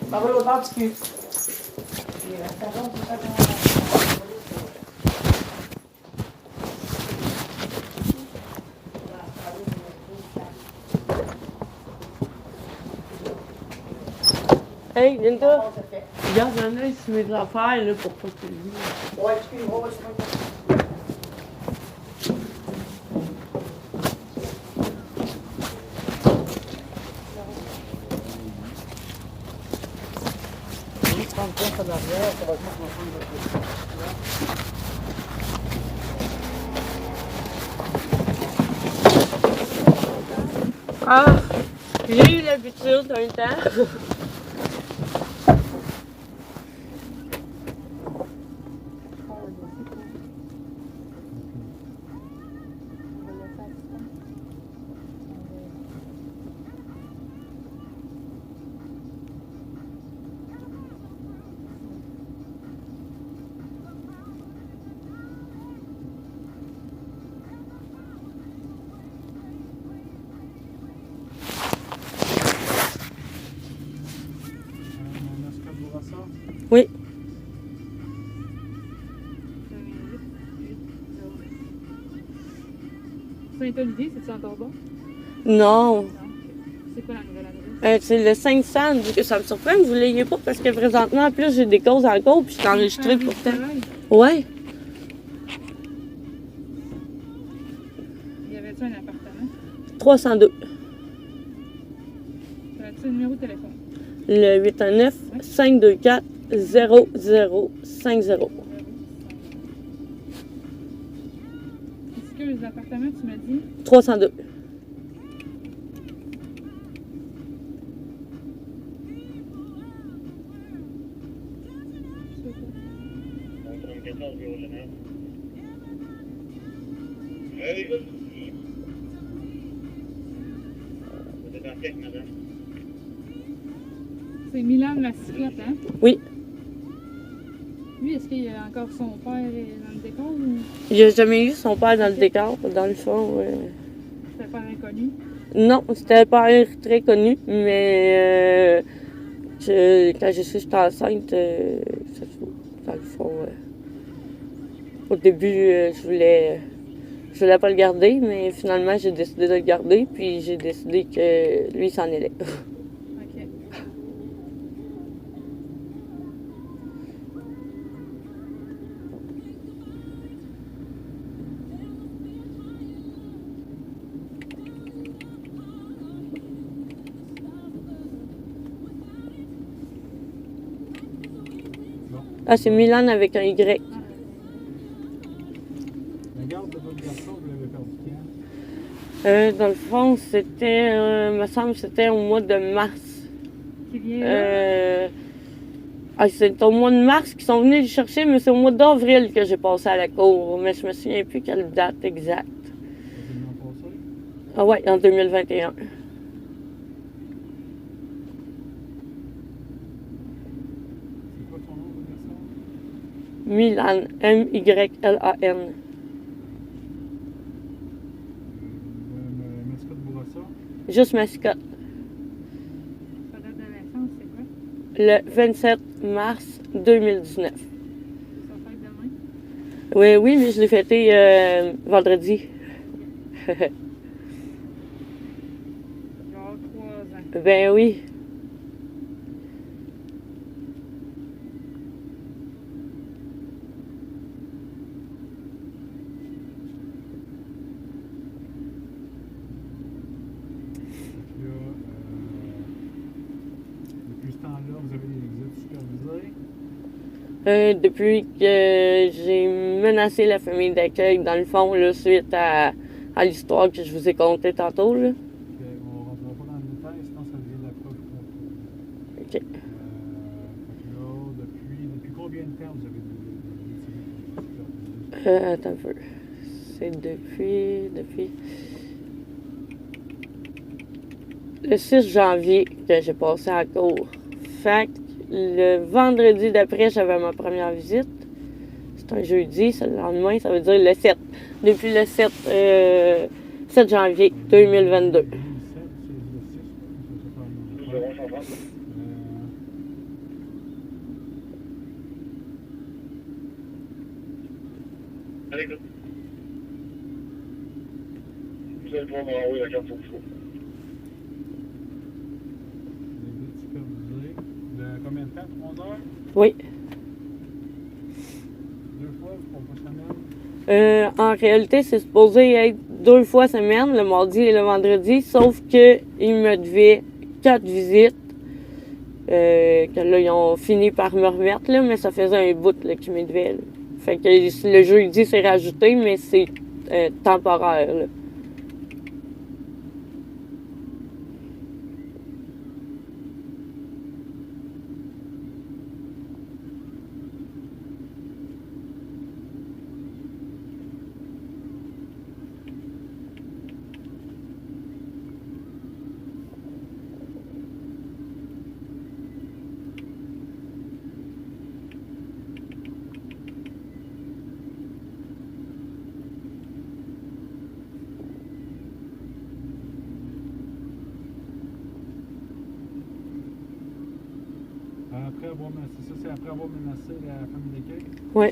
Speaker 5: On va l'autre bord du cul.
Speaker 2: Hey, Linda, regarde un œil sur mes affaires là, pour pas que tu le dises.
Speaker 5: Ouais, excuse-moi, c'est pas
Speaker 2: Ah, j'ai eu l'habitude un temps. Oui.
Speaker 3: Saint-Olivier, c'est-tu encore bon?
Speaker 2: Non.
Speaker 3: C'est quoi la nouvelle adresse?
Speaker 2: C'est le 500. Ça me surprend que vous ne l'ayez pas parce que présentement, en plus, j'ai des causes en cours puis je suis enregistrée pourtant. Ouais.
Speaker 3: Y avait-tu un appartement?
Speaker 2: 302.
Speaker 3: As-tu un numéro de téléphone?
Speaker 2: Le 819 524 0050.
Speaker 3: Excuse, l'appartement, tu m'as dit?
Speaker 2: 302.
Speaker 3: C'est Milan Mascotte, hein?
Speaker 2: Oui.
Speaker 3: Lui, est-ce qu'il y a encore son père dans le décor ou
Speaker 2: Il n'a jamais eu son père dans le décor, dans le fond.
Speaker 3: c'était pas inconnu?
Speaker 2: Non, c'était un père très connu, mais quand je suis enceinte, dans le fond, au début, je voulais pas le garder, mais finalement, j'ai décidé de le garder, puis j'ai décidé que lui s'en allait.
Speaker 3: OK.
Speaker 2: Ah, c'est Milan avec un Y.
Speaker 4: La garde de votre garçon, vous l'avez perdu quand?
Speaker 2: Dans le fond, c'était, me semble, c'était au mois de mars.
Speaker 3: Qui vient là?
Speaker 2: C'est au mois de mars qu'ils sont venus le chercher, mais c'est au mois d'avril que j'ai passé à la cour. Mais je me souviens plus quelle date exacte.
Speaker 4: C'est le mois passé?
Speaker 2: Ah ouais, en 2021.
Speaker 4: C'est quoi ton nom, votre garçon?
Speaker 2: Milan, M-Y-L-A-N.
Speaker 4: Mascotte Bourassa?
Speaker 2: Juste mascotte.
Speaker 3: Sa date de naissance, c'est quoi?
Speaker 2: Le 27 mars 2019.
Speaker 3: C'est sa fête demain?
Speaker 2: Oui, oui, mais je l'ai fêté vendredi.
Speaker 3: Il va avoir 3 ans.
Speaker 2: Ben oui.
Speaker 4: Puis là, depuis ce temps-là, vous avez des visites supervisées?
Speaker 2: Depuis que j'ai menacé la famille d'accueil, dans le fond, là, suite à l'histoire que je vous ai contée tantôt. Là.
Speaker 4: On ne rentrera pas dans le détail, sinon ça devient de la preuve contre vous.
Speaker 2: OK.
Speaker 4: Fait que là, depuis combien de temps vous avez des visites supervisées?
Speaker 2: Attends un peu. C'est depuis le 6 janvier que j'ai passé en cours. Fait que le vendredi d'après, j'avais ma première visite. C'est un jeudi, c'est le lendemain, ça veut dire le 7. Depuis le 7 janvier 2022.
Speaker 4: 2007, c'est le 6, ça fait
Speaker 7: Vous allez pouvoir m'envoyer la carte au chaud.
Speaker 4: des visites supervisées. De combien de temps? 3 heures?
Speaker 2: Oui.
Speaker 4: 2 fois par semaine?
Speaker 2: En réalité, c'est supposé être 2 fois semaine, le mardi et le vendredi, sauf que il me devait 4 visites. Que là, ils ont fini par me remettre, là, mais ça faisait un bout là, qu'ils me devaient. Là. Fait que le jeudi, c'est rajouté, mais c'est temporaire. Là.
Speaker 4: Après avoir menacé, ça c'est après avoir menacé la famille d'accueil?
Speaker 2: Oui.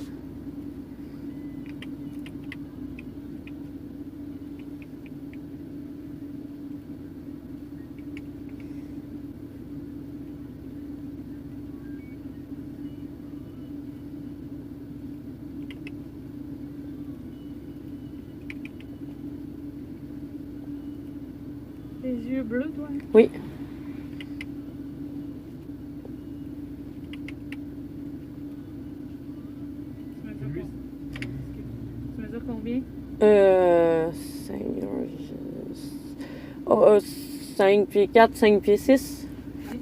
Speaker 3: Tes yeux bleus, toi?
Speaker 2: Oui.
Speaker 3: Tu mesures combien?
Speaker 2: Seigneur, 5 pieds 4, 5 pieds 6.
Speaker 3: Puis,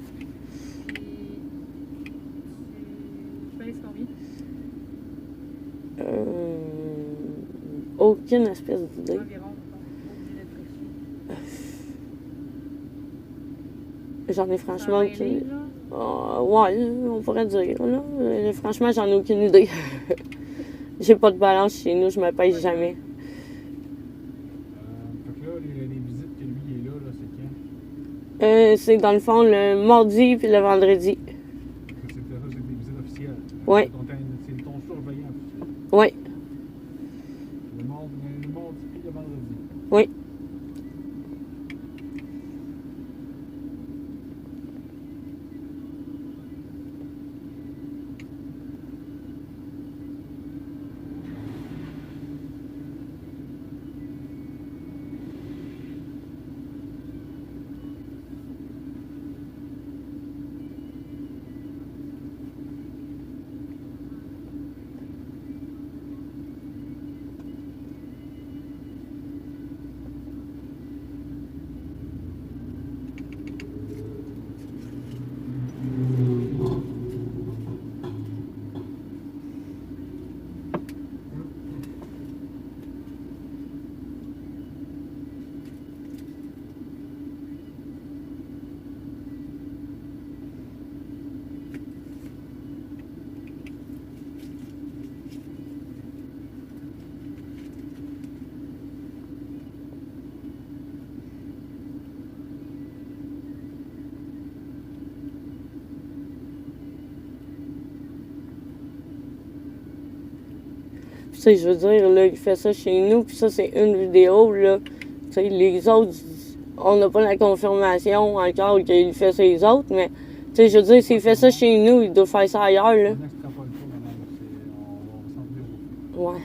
Speaker 3: tu pèses combien?
Speaker 2: aucune espèce d'idée.
Speaker 3: Environ, mettons,
Speaker 2: J'en ai franchement
Speaker 3: livre,
Speaker 2: aucune.
Speaker 3: là.
Speaker 2: Ouais, on pourrait dire. Là. Franchement, j'en ai aucune idée. J'ai pas de balance chez nous, je me pèse jamais.
Speaker 8: Fait que là, les visites que lui il est là, c'est quand?
Speaker 2: C'est dans le fond le mardi puis le vendredi.
Speaker 8: C'est des visites officielles.
Speaker 2: Ouais.
Speaker 8: C'est ton surveillant officiel.
Speaker 2: Oui,
Speaker 8: Le mardi puis le vendredi.
Speaker 2: oui. Tu sais, je veux dire, là, il fait ça chez nous, puis ça, c'est une vidéo, là. Tu sais, les autres, on n'a pas la confirmation encore qu'il fait ses autres, mais, tu sais, je veux dire, s'il fait ça chez nous, il doit faire ça ailleurs, là.
Speaker 8: On n'extrapole pas, madame. On va s'en tenir au fait.
Speaker 2: Ouais.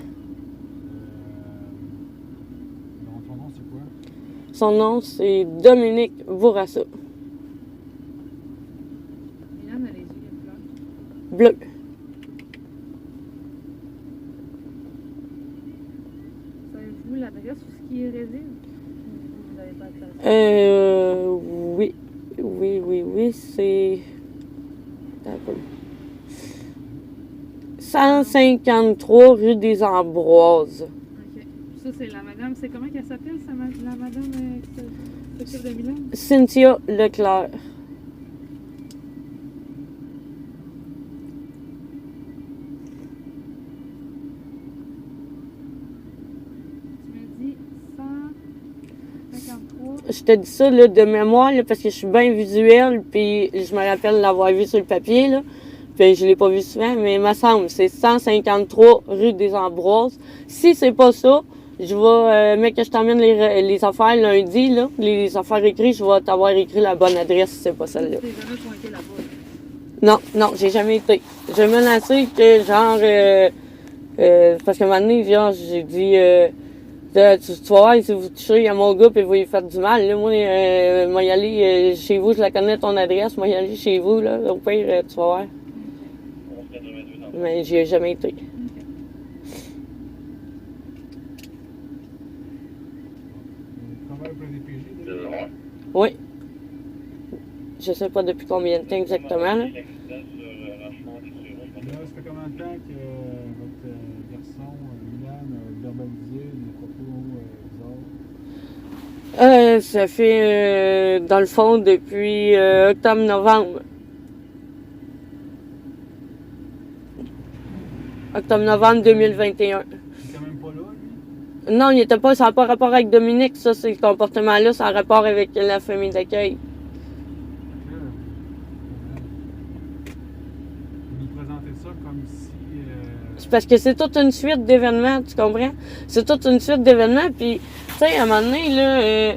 Speaker 8: Donc, ton nom, c'est quoi?
Speaker 2: Son nom, c'est Dominique Bourassa.
Speaker 3: Milan a les yeux de
Speaker 2: Bleu.
Speaker 3: Savez-vous l'adresse où ce qui réside? Vous n'avez pas de
Speaker 2: Oui. Oui, c'est... Attends un peu. 153 rue des Ambroises.
Speaker 3: OK. Ça, c'est la madame. C'est comment qu'elle s'appelle, la madame qui s'occupe de Milan?
Speaker 2: Cynthia Leclerc.
Speaker 3: Tu m'as dit 153.
Speaker 2: Je te dis ça là, de mémoire là, parce que je suis bien visuelle, puis je me rappelle l'avoir vu sur le papier, là. Puis je l'ai pas vu souvent, mais il me semble c'est 153 rue des Ambroises. Si c'est pas ça, je vais, mec, que je t'emmène les affaires lundi, là, les affaires écrites, je vais t'avoir écrit la bonne adresse si c'est pas celle-là.
Speaker 3: Tu t'es jamais pointé là-bas.
Speaker 2: Non, j'ai jamais été. J'ai menacé que, genre, parce qu'à un moment donné, genre, j'ai dit, tu vas voir, si vous touchez à mon gars et vous lui faites du mal, là, moi, moi y aller chez vous, je la connais ton adresse, moi y aller chez vous, là, au pire, tu vas voir. Mais j'y ai jamais été.
Speaker 8: Travaille pour la DPJ, déjà?
Speaker 2: Oui. Je sais pas depuis combien de temps exactement, là.
Speaker 8: Là, ça fait combien de temps que votre garçon, Milan, a verbalisé les propos bizarres?
Speaker 2: Ça fait, dans le fond, depuis octobre-novembre. Octobre-novembre 2021.
Speaker 8: Il est quand même pas là, lui?
Speaker 2: Non, il était pas, ça n'a pas rapport avec Dominique, ça, ce comportement-là, ça a rapport avec la famille d'accueil.
Speaker 8: Vous nous présentez ça comme si...
Speaker 2: C'est parce que c'est toute une suite d'événements, tu comprends? C'est toute une suite d'événements, puis, tu sais, à un moment donné, là,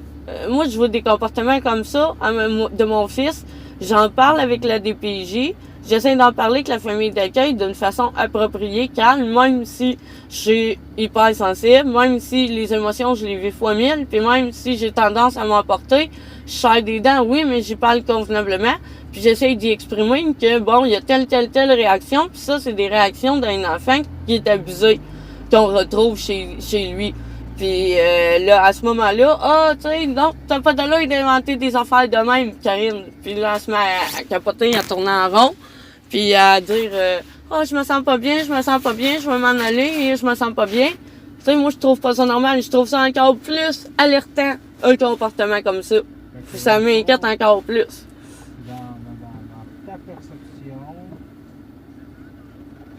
Speaker 2: moi, je vois des comportements comme ça de mon fils, j'en parle avec la DPJ, j'essaie d'en parler avec la famille d'accueil d'une façon appropriée, calme, même si je suis hyper sensible, même si les émotions, je les vis fois 1000, puis même si j'ai tendance à m'emporter, je serre des dents, oui, mais j'y parle convenablement, puis j'essaie d'y exprimer que, bon, il y a telle réaction, puis ça, c'est des réactions d'un enfant qui est abusé, qu'on retrouve chez lui. Puis là, à ce moment-là, tu sais, non, t'as pas de l'œil d'inventer des affaires de même, Karine. Puis là, elle se met à capoter, à tourner en rond, puis à dire je me sens pas bien, je vais m'en aller, et je me sens pas bien. Tu sais, moi, je trouve pas ça normal. Je trouve ça encore plus alertant, un comportement comme ça. Puis ça m'inquiète encore plus.
Speaker 8: Dans ta perception,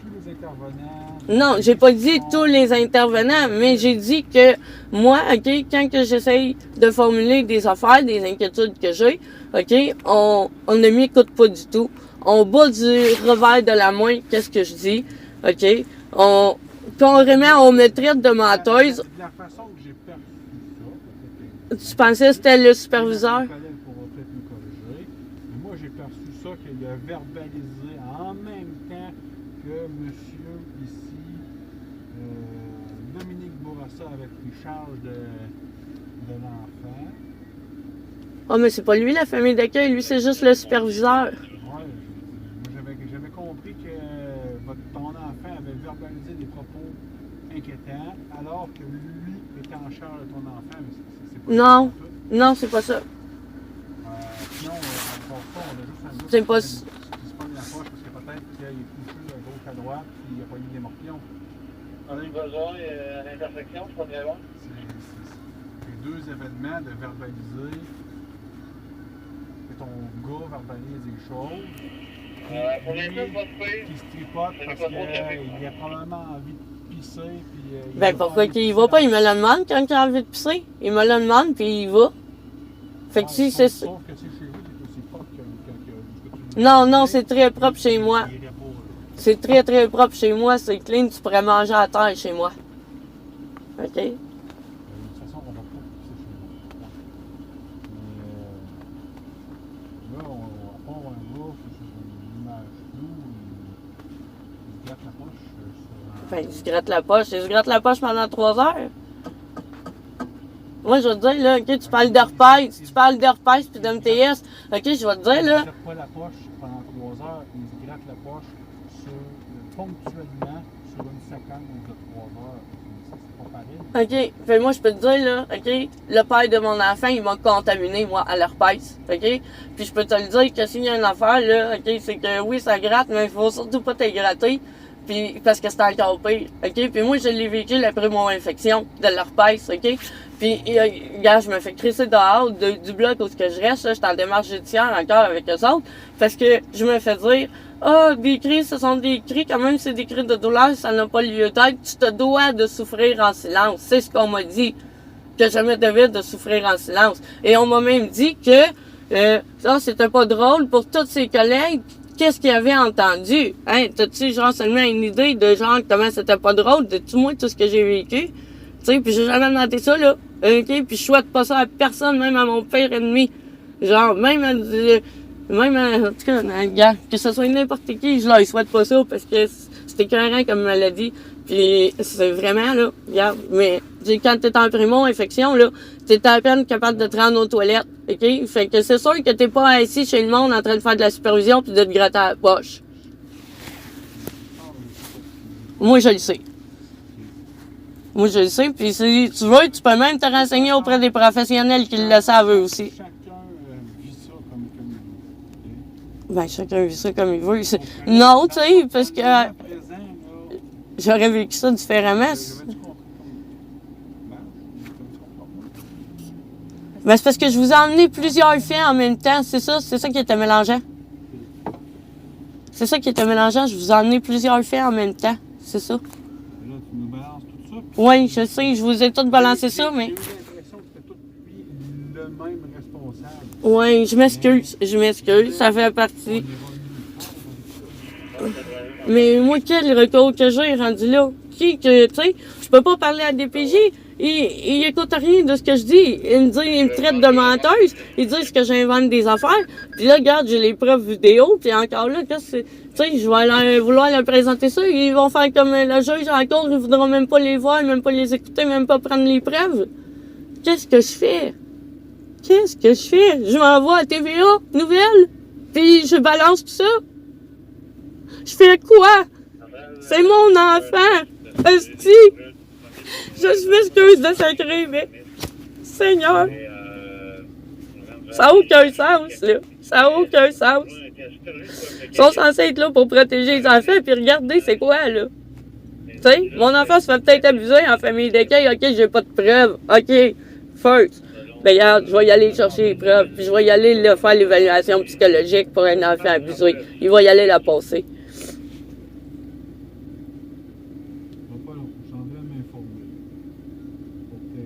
Speaker 8: tous les intervenants.
Speaker 2: Non, j'ai pas dit tous les intervenants, mais j'ai dit que moi, OK, quand que j'essaye de formuler des affaires, des inquiétudes que j'ai, OK, on ne m'écoute pas du tout. On bat du revers de la main, qu'est-ce que je dis, OK? Carrément, on me traite de menteuse.
Speaker 8: De la façon que j'ai perçu ça,
Speaker 2: Tu pensais que c'était le superviseur?
Speaker 8: Mes collègues pourront peut-être me corriger, mais moi j'ai perçu ça qu'il a verbalisé en même temps que monsieur ici, Dominique Bourassa avait pris charge de l'enfant.
Speaker 2: Ah, mais c'est pas lui la famille d'accueil, lui c'est juste le superviseur.
Speaker 8: Ouais, moi j'avais compris que ton enfant avait verbalisé des propos inquiétants alors que lui était en charge de ton enfant, mais c'est pas
Speaker 2: Non.
Speaker 8: ça.
Speaker 2: Non, c'est pas ça.
Speaker 8: Sinon, on a juste un doute.
Speaker 2: C'est pas...
Speaker 8: Qui se pogne la poche parce que peut-être qu'il est couché de gauche à droite puis il a pas eu des morpions.
Speaker 7: On a eu besoin à l'intersection, je crois bien loin.
Speaker 8: C'est les deux événements de verbaliser que ton gars verbalise des choses.
Speaker 7: Pour l'instant, pas de pire.
Speaker 8: Qui se tripote parce qu'il a probablement envie de pisser. Puis,
Speaker 2: Ben pourquoi qu'il y va pas? Il me le demande quand il a envie de pisser. Il me le demande puis il va. Fait que si c'est ça.
Speaker 8: Sauf que c'est chez vous, c'est aussi propre que tu
Speaker 2: Non, non, c'est très propre chez moi.
Speaker 8: il irait pas.
Speaker 2: C'est très très propre chez moi, c'est clean, tu pourrais manger à terre chez moi. OK?
Speaker 8: De toute façon, on va pas pisser chez vous. Mais là, on part un gars, c'est une image floue, il se gratte la poche.
Speaker 2: Enfin, il se gratte la poche. Il se gratte la poche pendant 3 heures. Moi, je vais te dire, là, OK, tu parles d'herpès, puis d'MTS. OK, je vais te dire,
Speaker 8: Il
Speaker 2: là,
Speaker 8: ne gratte pas la poche pendant 3 heures, il se gratte la poche ponctuellement sur une séquence de 3 heures. C'est pas pareil.
Speaker 2: OK, fait moi, je peux te dire, là, OK, le père de mon enfant, il m'a contaminé, moi, à l'herpès. OK? Puis je peux te le dire que s'il y a une affaire, là, OK, c'est que oui, ça gratte, mais il faut surtout pas te gratter. Puis, parce que c'est encore pire, OK? Puis moi, je l'ai vécu après mon infection de l'herpès, OK? Puis, gars, je me fais crisser dehors du bloc où je reste, là, je suis en démarche judiciaire encore avec eux autres, parce que je me fais dire, des cris, ce sont des cris, quand même, c'est des cris de douleur, ça n'a pas lieu d'être, tu te dois de souffrir en silence. C'est ce qu'on m'a dit, que je me devais de souffrir en silence. Et on m'a même dit que, ça, c'était pas drôle pour tous ses collègues. Qu'est-ce qu'ils avaient entendu? Hein? T'as-tu genre seulement une idée de genre comment c'était pas drôle de tout moi tout ce que j'ai vécu? Tu sais, puis j'ai jamais demandé ça, là. OK? Puis je souhaite pas ça à personne, même à mon pire ennemi. Genre, même à en tout cas, gars, que ce soit n'importe qui, je leur souhaite pas ça parce que c'était écœurant comme maladie. Puis c'est vraiment, là, regarde, mais quand t'es en primo-infection, là, t'es à peine capable de te rendre aux toilettes, OK? Fait que c'est sûr que t'es pas assis chez le monde en train de faire de la supervision puis de te gratter à la poche. Moi, je le sais. Moi, je le sais, puis si tu veux, tu peux même te renseigner auprès des professionnels qui le savent eux aussi.
Speaker 8: Chacun vit ça comme il veut.
Speaker 2: Ben, chacun vit ça comme il veut. Non, tu sais, parce que
Speaker 8: Présent, là,
Speaker 2: j'aurais vécu ça différemment.
Speaker 8: j'avais-tu compris comme
Speaker 2: Ben, c'est parce que je vous ai emmené plusieurs faits en même temps. C'est ça qui était mélangeant. C'est ça qui était mélangeant. Je vous ai emmené plusieurs faits en même temps. C'est ça.
Speaker 8: Là, tu nous balances tout ça.
Speaker 2: Oui, je sais, je vous ai tout balancé ça, mais.
Speaker 8: J'ai eu l'impression que c'était tout lui le même responsable.
Speaker 2: Oui, je m'excuse, ça fait partie. Mais moi, quel recours que j'ai rendu là? Tu sais, je peux pas parler à DPJ. Il écoute rien de ce que je dis. Il me traite de menteuse. Il dit que j'invente des affaires. Puis là, regarde, j'ai les preuves vidéo. Puis encore là, qu'est-ce que c'est? Tu sais, je vais vouloir leur présenter ça. Ils vont faire comme le juge en cour. Ils voudront même pas les voir, même pas les écouter, même pas prendre les preuves. Qu'est-ce que je fais? Qu'est-ce que je fais? Je m'envoie à TVA, nouvelles. Puis je balance tout ça. Je fais quoi? C'est mon enfant. Esti. Je m'excuse de sacrer, mais Seigneur, ça n'a aucun sens, là. Ça n'a aucun sens. Ils sont censés être là pour protéger les enfants, puis regardez, c'est quoi, là? Tu sais, mon enfant se fait peut-être abuser en famille d'accueil, ok, j'ai pas de preuves, ok, first. Ben regarde, je vais y aller chercher les preuves, puis je vais y aller là, faire l'évaluation psychologique pour un enfant abusé. Il va y aller la passer.
Speaker 8: Ça va pas long, je s'en vais m'informer. Pour que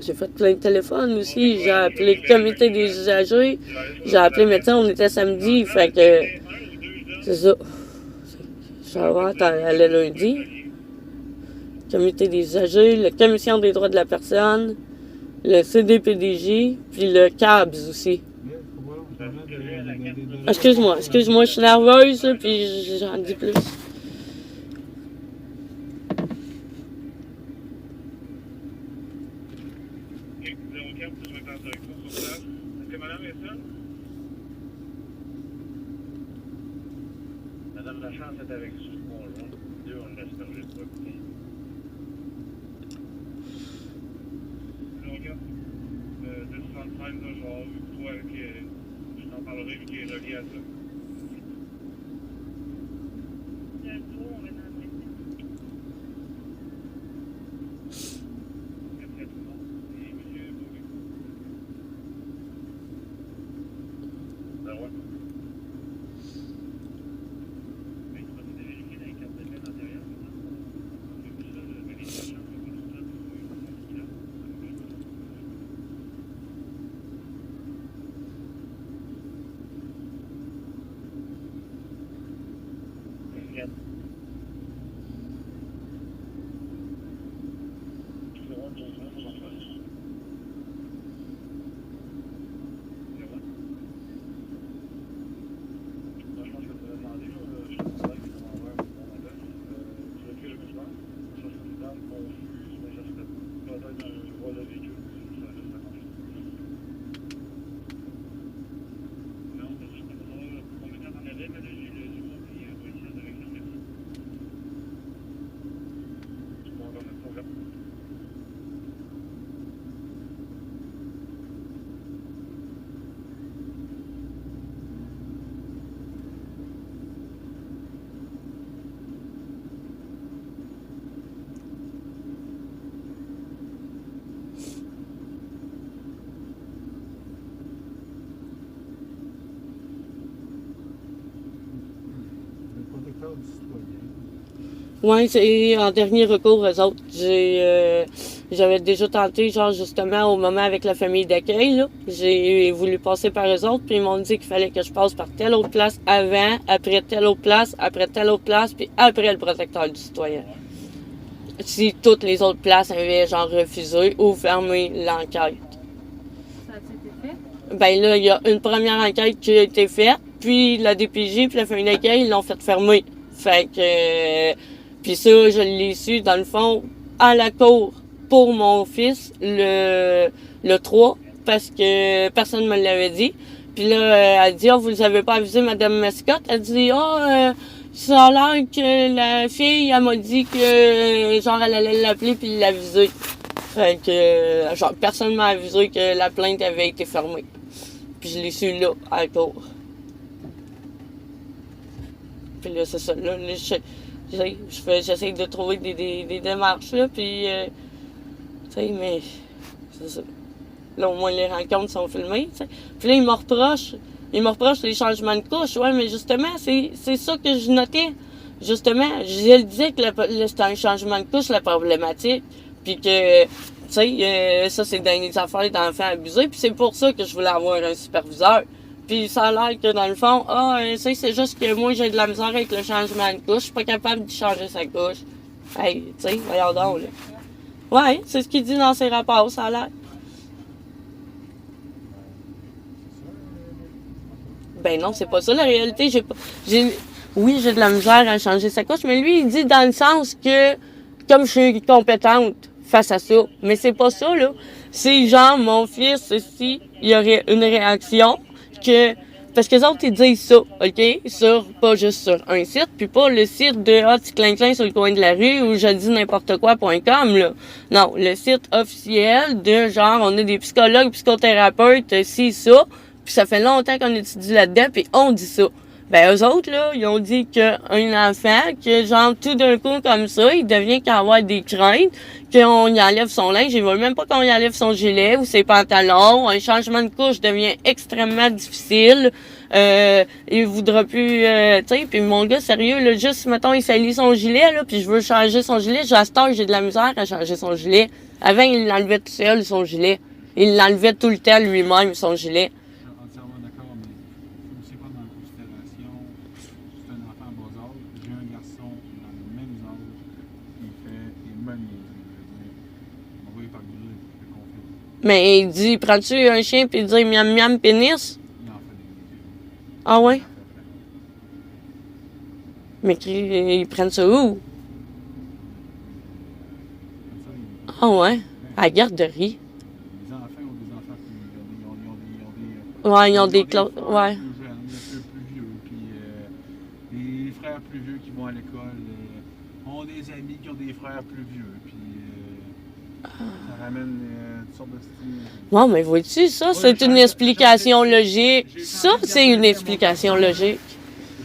Speaker 2: J'ai fait plein de téléphones aussi, j'ai appelé le comité des usagers, j'ai appelé le médecin, on était samedi, fait que c'est ça. Je vais voir, aller lundi. Comité des usagers, la commission des droits de la personne, le CDPDJ, puis le CABS aussi. Excuse-moi, je suis nerveuse, là, puis j'en dis plus.
Speaker 7: Madame Lachance est avec son conjoint. Deux, on laisse parler de propriété. Donc, 235, là, je vais avoir vu que toi, je t'en parlerai, vu qu'il est relié à ça.
Speaker 8: le protecteur du citoyen.
Speaker 2: Oui, c'est en dernier recours, eux autres. J'avais déjà tenté, genre, justement, au moment avec la famille d'accueil, là. J'ai voulu passer par eux autres, puis ils m'ont dit qu'il fallait que je passe par telle autre place avant, après telle autre place, après telle autre place, puis après le protecteur du citoyen. Si toutes les autres places avaient, genre, refusé ou fermé l'enquête.
Speaker 3: Ça a été fait?
Speaker 2: Ben là, il y a une première enquête qui a été faite, puis la DPJ, puis la famille d'accueil, ils l'ont fait fermer. Fait que... puis ça, je l'ai su, dans le fond, à la cour pour mon fils, le 3, parce que personne ne me l'avait dit. Puis là, elle dit, « Ah, vous ne avez pas avisé Madame Mascotte? » Elle dit, « Ah, ça a l'air que la fille, elle m'a dit que, genre, elle allait l'appeler puis l'aviser. » Fait que, genre, personne m'a avisé que la plainte avait été fermée. Puis je l'ai su là, à la cour. Puis là, c'est ça. Là, j'essaie de trouver des démarches, là, puis... tu sais, mais... c'est ça. Là, au moins, les rencontres sont filmées, tu sais. Puis là, ils me reprochent les changements de couche. Ouais, mais justement, c'est ça que je notais. Justement, je disais que c'était un changement de couche, la problématique. Puis que, tu sais, ça, c'est dans les affaires d'enfants abusés. Puis c'est pour ça que je voulais avoir un superviseur. Puis ça a l'air que dans le fond, c'est juste que moi j'ai de la misère avec le changement de couche, je suis pas capable de changer sa couche. Hey, tu sais, voyons donc, là. Ouais, c'est ce qu'il dit dans ses rapports, ça a l'air. Ben non, c'est pas ça la réalité. Oui, j'ai de la misère à changer sa couche, mais lui, il dit dans le sens que, comme je suis compétente face à ça, mais c'est pas ça, là. C'est genre, mon fils, si il y aurait une réaction, que parce que les autres, ils disent ça, OK? Pas juste sur un site, puis pas le site de petit clin-clin sur le coin de la rue ou je dis n'importe quoi.com, là. Non, le site officiel de genre, on a des psychologues, psychothérapeutes, ça, puis ça fait longtemps qu'on étudie là-dedans, puis on dit ça. Ben, eux autres, là, ils ont dit qu'un enfant, que genre, tout d'un coup, comme ça, il devient qu'à avoir des craintes, qu'on y enlève son linge, ils veulent même pas qu'on y enlève son gilet ou ses pantalons, un changement de couche devient extrêmement difficile, il voudra plus, tu sais, puis mon gars, sérieux, là, juste, mettons, il salit son gilet, là, puis je veux changer son gilet, à cette heure, j'ai de la misère à changer son gilet. Avant, il l'enlevait tout seul, son gilet. Il l'enlevait tout le temps lui-même, son gilet.
Speaker 8: Je suis entièrement d'accord, mais il faut aussi prendre en considération c'est un enfant à bas âge. J'ai un garçon dans le même âge qui fait les mêmes niaiseries. On va y parler de conflit.
Speaker 2: Mais il dit, prends-tu un chien puis il dit miam miam pénis?
Speaker 8: Il en fait des niaiseries.
Speaker 2: Ah ouais?
Speaker 8: Il en fait plein.
Speaker 2: Mais ils prennent ça où?
Speaker 8: Comme ça,
Speaker 2: Ah ouais? À la garderie.
Speaker 8: les enfants ont des enfants plus.
Speaker 2: Ouais, ils ont des
Speaker 8: frères
Speaker 2: clous. Ouais.
Speaker 8: plus jeunes, plus vieux, puis des frères plus vieux qui vont à l'école ont des amis qui ont des frères plus vieux, puis ça ramène toutes sortes de styles.
Speaker 2: Bon, mais vois-tu, ça, c'est une explication logique. Ça, c'est une explication logique.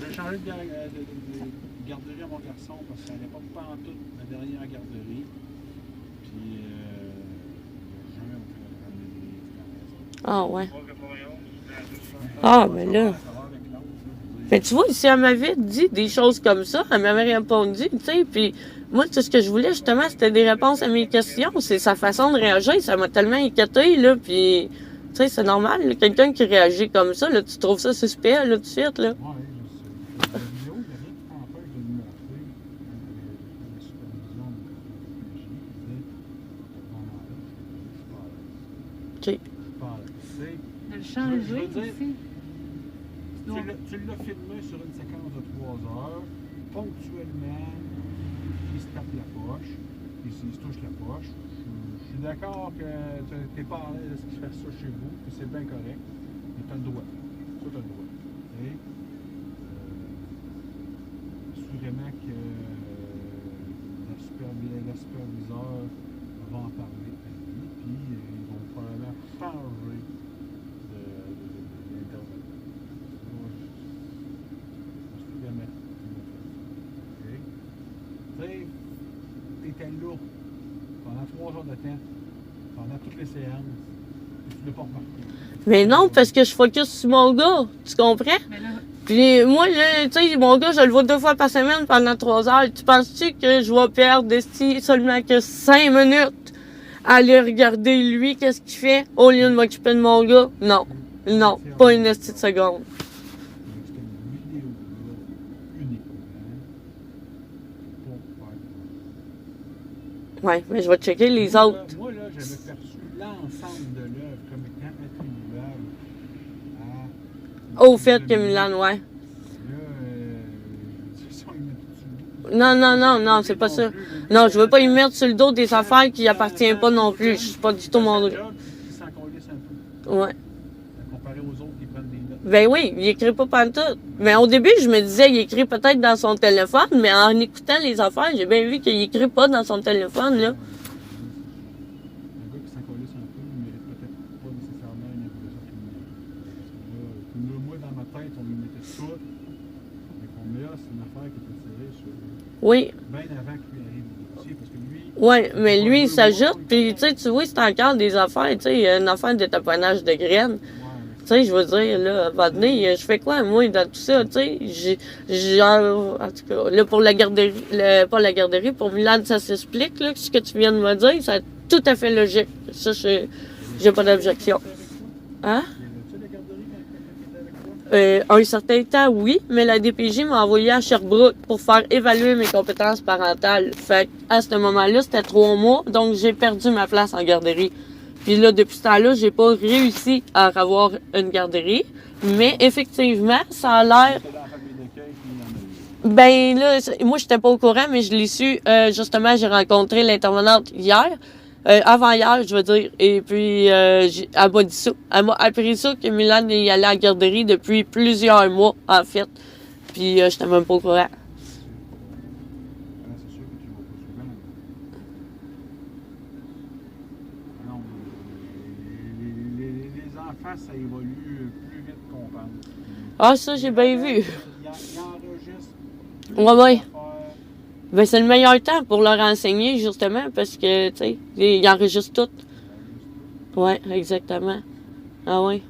Speaker 8: J'ai changé de garderie à mon garçon parce que ça n'allait pas en tout la dernière garderie. Puis, jamais on peut ramener des
Speaker 2: Ah ouais.
Speaker 7: Pas que pour rien,
Speaker 2: Ah, mais là.
Speaker 8: Ça va avec l'autre, ça.
Speaker 2: Fait tu vois, si elle m'avait dit des choses comme ça, elle m'avait répondu, tu sais, puis moi, tout ce que je voulais, justement, c'était des réponses à mes questions. C'est sa façon de réagir, ça m'a tellement inquiété, là, puis, tu sais, c'est normal, là, quelqu'un qui réagit comme ça, là, tu trouves ça suspect, là, tout de suite, là.
Speaker 8: Ouais, je sais. La vidéo, il y a rien qui t'empêche de le montrer la supervision de la
Speaker 2: OK.
Speaker 8: psychologie. C'est
Speaker 3: De le
Speaker 8: Je
Speaker 3: changer
Speaker 8: veux dire,
Speaker 3: aussi.
Speaker 8: tu l'as filmé sur une séquence de 3 heures, ponctuellement, il se tape la poche, il se touche la poche. Je suis d'accord que tu n'es pas à l'aise de faire ça chez vous, puis c'est bien correct, mais tu as le droit. Ça, tu as le droit. Et, assurément que la superviseur va en parler à lui, puis ils vont probablement changer d'intervenant. Assurément. OK? Tu sais, t'étais là pendant 3 heures de temps, pendant toutes les séances, et tu l'as pas remarqué.
Speaker 2: Mais non, parce que je focus sur mon gars, tu comprends?
Speaker 3: Mais là,
Speaker 2: Puis moi, là, tu sais, mon gars, je le vois 2 fois par semaine pendant 3 heures. Tu penses-tu que je vais perdre seulement que 5 minutes à aller regarder lui, qu'est-ce qu'il fait, au lieu de m'occuper de mon gars? Non. Non, pas une petite seconde.
Speaker 8: Donc, c'était une vidéo là, uniquement pour faire.
Speaker 2: Ouais, mais je vais checker les autres.
Speaker 8: Moi, là, j'avais perçu l'ensemble de l'œuvre comme étant attribuable à.
Speaker 2: Au fait que Milan, ouais.
Speaker 8: Là, c'est ça, ils mettent dessus.
Speaker 2: Non, c'est pas ça. Non, je veux pas y mettre sur le dos des affaires qui appartiennent pas non plus. Je suis pas du tout mon...
Speaker 8: Ils s'en colissent un peu.
Speaker 2: Ouais.
Speaker 8: Comparé aux autres qui prennent des notes.
Speaker 2: Ben oui, il écrit pas pantoute. Mais au début, je me disais, il écrit peut-être dans son téléphone, mais en écoutant les affaires, j'ai bien vu qu'il écrit pas dans son téléphone, là.
Speaker 8: Un gars qui s'en colisse un peu, il mérite peut-être pas nécessairement une évaluation criminelle. Parce que là, moi, dans ma tête, on lui mettait tout. Mais là, c'est une affaire qui était tirée sur
Speaker 2: Oui.
Speaker 8: bien avant qu'il arrive au dossier. Parce que lui.
Speaker 2: Ouais, mais lui, il s'ajoute, puis tu vois, c'est encore des affaires, tu sais, une affaire de taponnage de graines. Tu sais, je veux dire, là, à un moment donné, je fais quoi, moi, dans tout ça, tu sais? Genre, en tout cas, là, pour la garderie, pas la garderie, pour Milan, ça s'explique, là, ce que tu viens de me dire, c'est tout à fait logique. Ça, j'ai pas d'objection. Hein?
Speaker 8: Tu sais, la garderie quand il était avec toi?
Speaker 2: Un certain temps, oui, mais la DPJ m'a envoyé à Sherbrooke pour faire évaluer mes compétences parentales. Fait à ce moment-là, c'était 3 mois, donc j'ai perdu ma place en garderie. Puis là, depuis ce temps-là, j'ai pas réussi à avoir une garderie, mais effectivement, ça a l'air...
Speaker 8: C'était dans la famille d'accueil, puis il y en a eu.
Speaker 2: Ben là, moi, j'étais pas au courant, mais je l'ai su. Justement, j'ai rencontré l'intervenante hier. Avant hier, je veux dire. Et puis, elle m'a dit ça. Elle m'a appris ça que Milan est allé à la garderie depuis plusieurs mois, en fait. Puis, j'étais même pas au courant.
Speaker 8: Ah, c'est sûr que tu ne vas pas souvent. Ah non, les enfants, ça évolue plus vite qu'on pense.
Speaker 2: Ah, ça, j'ai bien vu.
Speaker 8: Ils enregistrent plus
Speaker 2: Ouais, ouais.
Speaker 8: d'affaires.
Speaker 2: Ben, c'est le meilleur temps pour leur enseigner, justement, parce que, tu sais, ils enregistrent tout. Ouais, exactement. Ah ouais.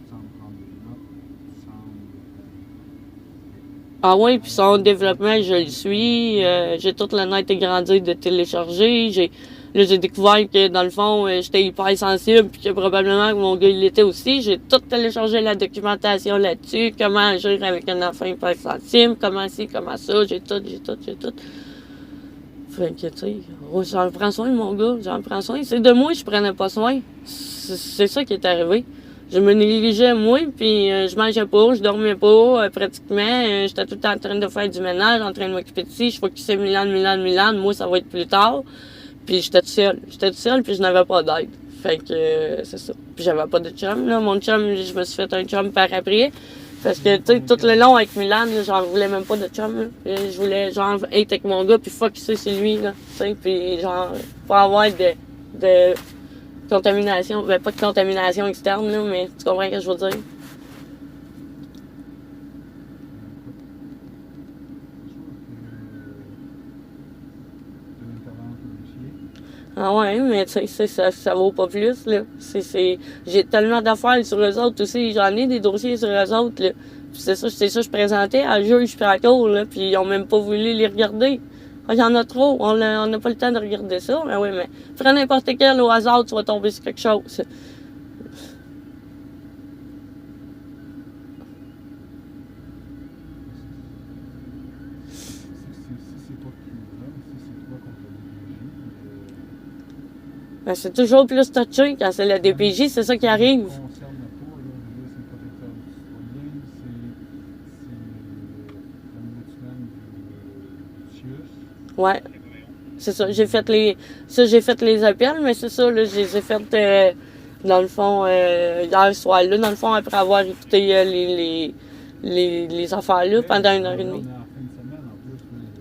Speaker 8: Sans prendre des notes, sans...
Speaker 2: Ah oui, puis son développement, je le suis. J'ai toute la net grandi de télécharger. Là, j'ai découvert que, dans le fond, j'étais hyper sensible, puis que probablement que mon gars, il l'était aussi. J'ai tout téléchargé la documentation là-dessus, comment agir avec un enfant hyper sensible, comment ci, comment ça, j'ai tout. Fait que, tu sais, j'en prends soin, mon gars, j'en prends soin. C'est de moi, je prenais pas soin. C'est ça qui est arrivé. Je me négligeais, moi, puis je mangeais pas, je dormais pas, pratiquement. J'étais tout le temps en train de faire du ménage, en train de m'occuper de ci. Je focusais Milan. Moi, ça va être plus tard. Puis j'étais toute seule, puis je n'avais pas d'aide. Fait que c'est ça. Puis j'avais pas de chum, là. Mon chum, je me suis fait un chum par après. Parce que, tu sais, tout le long avec Milan, là, j'en voulais même pas de chum, là. Je voulais, genre, être avec mon gars, puis focusser sur lui, là. Tu sais, puis genre, pas avoir de contamination. Ben, pas de contamination externe, là, mais tu comprends ce que je veux dire? Ah ouais, mais tu sais, ça vaut pas plus, là. J'ai tellement d'affaires sur eux autres aussi. J'en ai des dossiers sur eux autres, là. Puis c'est ça, je présentais à le juge puis à la cour, là. Puis ils ont même pas voulu les regarder. Ah, il y en a trop. On n'a pas le temps de regarder ça. Mais oui, mais prends n'importe quel au hasard, tu vas tomber sur quelque chose. Ben, c'est toujours plus touché quand c'est la DPJ, c'est ça qui arrive.
Speaker 8: Ça ne concerne pas, là, c'est le protecteur du citoyen, c'est l'ombudsman du CIUS.
Speaker 2: Ouais. C'est ça, j'ai fait les appels, mais c'est ça, là, je les ai fait, dans le fond, hier soir, là, dans le fond, après avoir écouté les affaires, là, pendant 1 heure et demie.
Speaker 8: On est en fin de semaine, en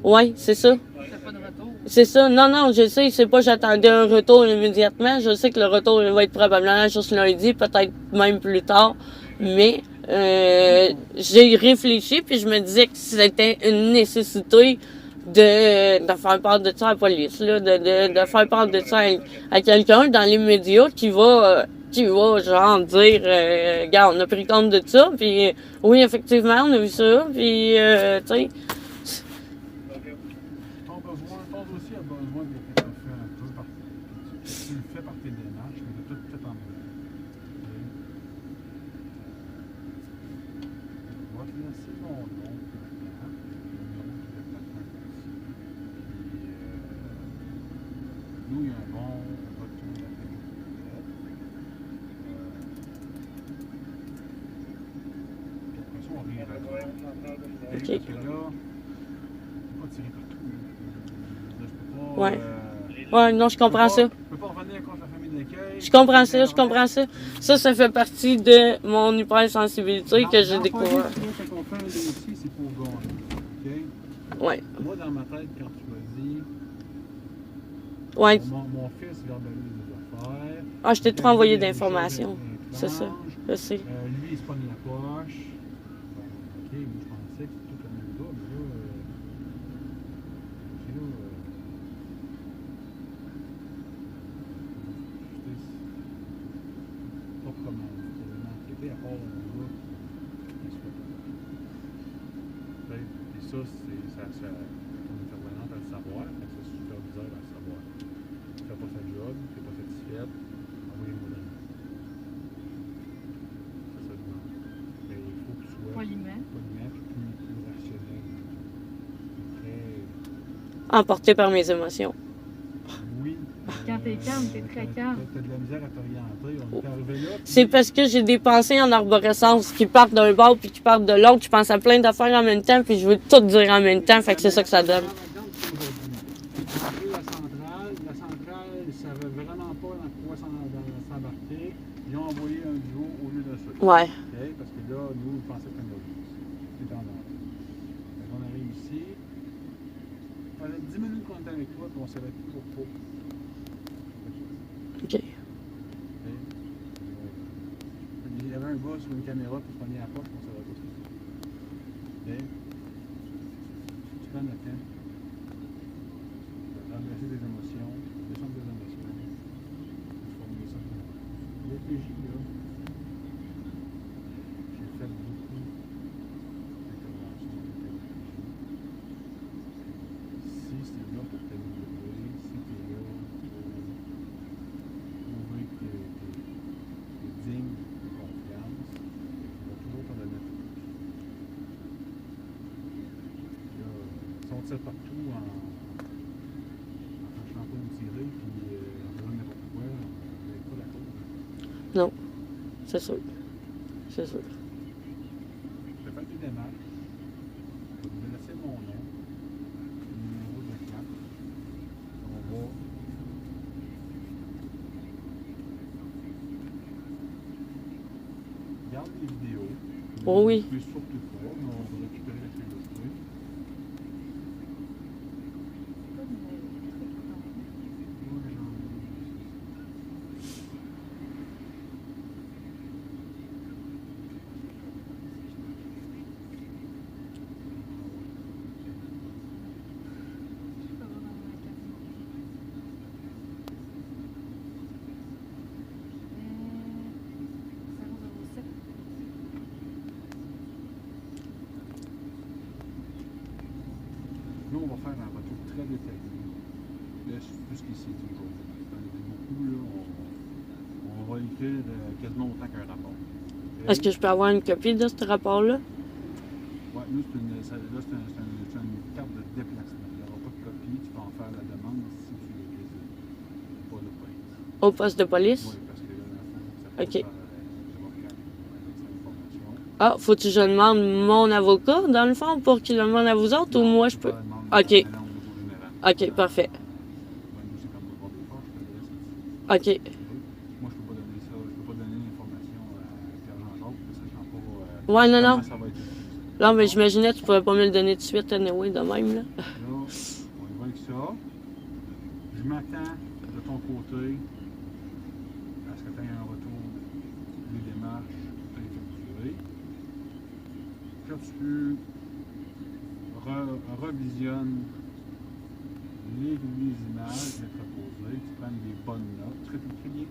Speaker 8: plus.
Speaker 2: Ouais, c'est ça.
Speaker 3: T'as pas de retour.
Speaker 2: C'est ça. Non, je sais, c'est pas j'attendais un retour immédiatement. Je sais que le retour il va être probablement juste lundi, peut-être même plus tard. Mais j'ai réfléchi puis je me disais que c'était une nécessité de faire part de ça à la police, là, de faire part de ça à quelqu'un dans les médias qui va genre dire regarde, on a pris compte de ça, puis oui, effectivement, on a vu ça, puis tu sais.
Speaker 8: Ton dossier a besoin d'être fait un peu par... Tu le fais par tes démarches, mais de tout fait en même temps. On va te laisser mon nom maintenant, le numéro de déplacement ici. Puis nous, il y a un bon retour d'appel. Puis après ça, on reviendra.
Speaker 2: Ok.
Speaker 8: Parce que là, on ne peut pas tirer partout. Je peux pas,
Speaker 2: Ouais. Ouais, non, je comprends ça.
Speaker 8: Je peux pas revenir contre la famille d'accueil.
Speaker 2: Je comprends ça. Ça fait partie de mon hypersensibilité que j'ai découvert.
Speaker 8: Quand on fait un dossier, c'est pour gagner. OK?
Speaker 2: Ouais.
Speaker 8: Moi, dans ma tête, quand tu m'as dit,
Speaker 2: Ouais.
Speaker 8: mon fils verbalise des affaires.
Speaker 2: Ah, je t'ai trop envoyé d'informations. C'est ça. Je sais.
Speaker 8: Lui, il se pogne la poche. Bon, OK, moi, je pensais que c'était tout le même gars, mais là, pas comment vraiment enquêter, à part un gars qui se fait pas. Et ça, ton intervenante à le savoir, fait que c'est superviseur à le savoir. Tu fais pas sa job, tu n'es pas satisfaite, envoyez-moi là. C'est ça le demande. Mais il faut que tu sois
Speaker 3: Poliment.
Speaker 8: plus rationnel. Très...
Speaker 2: Emporté par mes émotions.
Speaker 8: Oui.
Speaker 3: Quand t'es calme, t'es très calme.
Speaker 8: T'as de la misère à t'orienter. On est arrivé là.
Speaker 2: C'est parce que j'ai des pensées en arborescence qui partent d'un bord puis qui partent de l'autre. Je pense à plein d'affaires en même temps puis je veux tout dire en même temps. Fait que c'est ça que ça donne.
Speaker 8: Par exemple, aujourd'hui,
Speaker 2: Ouais.
Speaker 8: OK? Parce que là, nous, on pensait que c'était une urgence. C'est en danger. Fait qu'on arrive ici. Ça faisait 10 minutes qu'on était avec toi, puis on savait toujours pas.
Speaker 2: OK.
Speaker 8: Il y avait un gars sur une caméra pour se pogner à la poche, on savait pas ce que c'était. OK? Tu prends le temps. Remplacer des émotions, descendre des émotions. Transformer ça. Les PJ, là. J'ai fait beaucoup d'interventions avec les PJ. Si c'est là pour t'améliorer, si t'es là pour prouver que t'es digne de confiance, on va toujours t'en donner plus. Là, si on tire partout en cherchant pas de tirer, puis en faisant n'importe quoi, on n'avait pas la cause.
Speaker 2: Non. C'est sûr. C'est sûr.
Speaker 8: Je vais faire des démarches. Je vais vous laisser mon nom, le numéro de carte. On va. Garde les vidéos.
Speaker 2: Oh oui.
Speaker 8: Vous pouvez surtout pas, mais on va récupérer la clé USB. Nous, on va faire un retour très détaillé de tout ce qui s'est dit aujourd'hui. Beaucoup, là, on va écrire quasiment autant qu'un rapport.
Speaker 2: Est-ce que je peux avoir une copie de ce rapport-là?
Speaker 8: Oui, nous, c'est une carte de déplacement. Il n'y aura pas de copie. Tu peux en faire la demande si tu le désires. Pas de police.
Speaker 2: Au poste de police?
Speaker 8: Oui, parce que là, dans le fond, ça
Speaker 2: OK.
Speaker 8: peut faire l'avocat avec cette information.
Speaker 2: Ah, faut-tu que je demande mon avocat, dans le fond, pour qu'il le demande à vous autres, ou moi, je peux... OK. OK, parfait. OK.
Speaker 8: Moi, je peux pas donner ça. Je peux pas donner l'information à Pierre-Jean-Jacques, parce que je sens pas
Speaker 2: Ouais, non, non.
Speaker 8: comment ça va être utilisé.
Speaker 2: Non, mais j'imaginais que tu pouvais pas me le donner tout de suite, anyway, de même, là.
Speaker 8: Là, on y va avec ça. Je m'attends de ton côté à ce que tu aies un retour des démarches effectuées. Que tu revisionnes les images que tu as posées, tu prends des bonnes notes. Tu écris bien.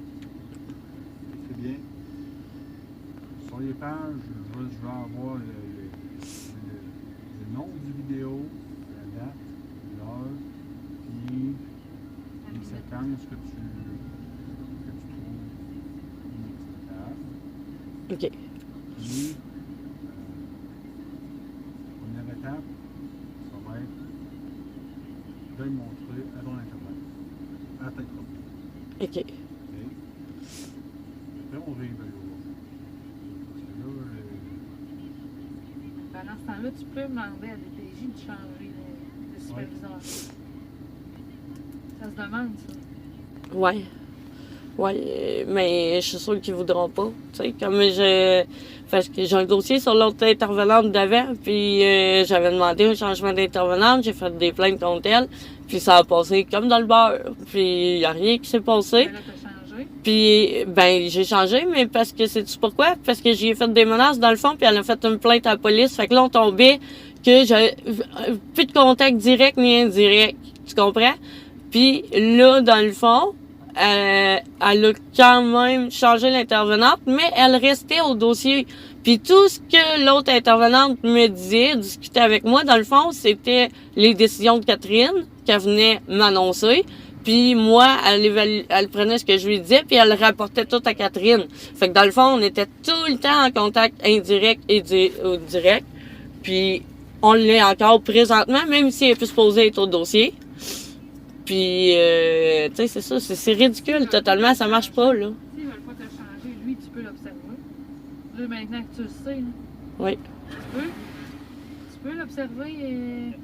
Speaker 8: Tu écris bien. Sur les pages, je vais avoir le nom du vidéo, la date, l'heure, puis les séquences que tu trouves inexplicables.
Speaker 2: OK.
Speaker 8: Puis, première étape, ça va être de le montrer à ton intervenant, à ta groupe.
Speaker 2: OK.
Speaker 8: OK? Après, on réévaluera. Parce que là,
Speaker 3: Pendant ce temps-là, tu peux demander à DPJ de changer de superviseur. Ça se demande, ça.
Speaker 2: Ouais. Ouais, mais je suis sûre qu'ils voudront pas. Tu sais, comme je. Parce que j'ai un dossier sur l'autre intervenante d'avant, puis j'avais demandé un changement d'intervenante, j'ai fait des plaintes contre elle, puis ça a passé comme dans le beurre. Puis il n'y a rien qui s'est passé.
Speaker 3: Mais là, t'as changé.
Speaker 2: Puis, ben, j'ai changé, mais parce que sais-tu pourquoi? Parce que j'y ai fait des menaces dans le fond, puis elle a fait une plainte à la police. Fait que là, on tombait que j'avais plus de contact direct ni indirect. Tu comprends? Puis là, dans le fond, elle a quand même changé l'intervenante, mais elle restait au dossier. Puis tout ce que l'autre intervenante me disait, discutait avec moi, dans le fond, c'était les décisions de Catherine qu'elle venait m'annoncer. Puis moi, elle prenait ce que je lui disais, puis elle le rapportait tout à Catherine. Fait que dans le fond, on était tout le temps en contact indirect et direct. Puis on l'est encore présentement, même si elle est plus supposée être au dossier. Puis, tu sais, c'est ça, c'est ridicule totalement, ça marche pas, là.
Speaker 3: S'ils veulent pas te changer, lui, tu peux l'observer. Là, maintenant que tu le sais, là,
Speaker 2: Oui.
Speaker 3: tu peux l'observer,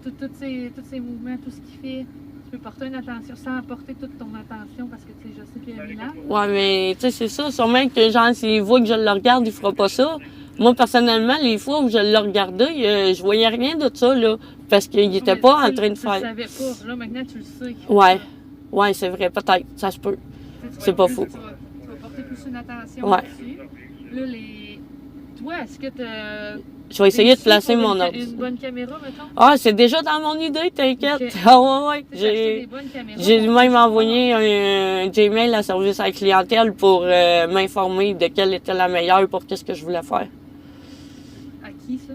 Speaker 3: tous ses mouvements, tout ce qu'il fait. Tu peux porter une attention sans apporter toute ton attention parce que tu sais, je sais qu'il y a Milan.
Speaker 2: Ouais, mais tu sais, c'est ça. Sûrement que, genre, s'il voit que je le regarde, il fera pas ça. Moi, personnellement, les fois où je le regardais, je voyais rien de ça, là. Parce qu'il était pas en train de
Speaker 3: Tu
Speaker 2: faire.
Speaker 3: le savais pas. Là, maintenant, tu le sais.
Speaker 2: Ouais. Ouais, c'est vrai, peut-être. Ça se peut. C'est pas faux.
Speaker 3: Tu vas porter plus une attention
Speaker 2: Ouais.
Speaker 3: là-dessus. Là, toi, est-ce que tu as.
Speaker 2: Je vais essayer de placer mon ordre.
Speaker 3: Une bonne caméra, mettons?
Speaker 2: Ah, c'est déjà dans mon idée, t'inquiète.
Speaker 3: Ok.
Speaker 2: Ah ouais, ouais.
Speaker 3: Tu sais, acheter des bonnes caméras.
Speaker 2: J'ai
Speaker 3: pour
Speaker 2: même
Speaker 3: que tu
Speaker 2: envoyé un Gmail à service à la clientèle pour m'informer de quelle était la meilleure pour qu'est-ce que je voulais faire.
Speaker 3: À qui, ça?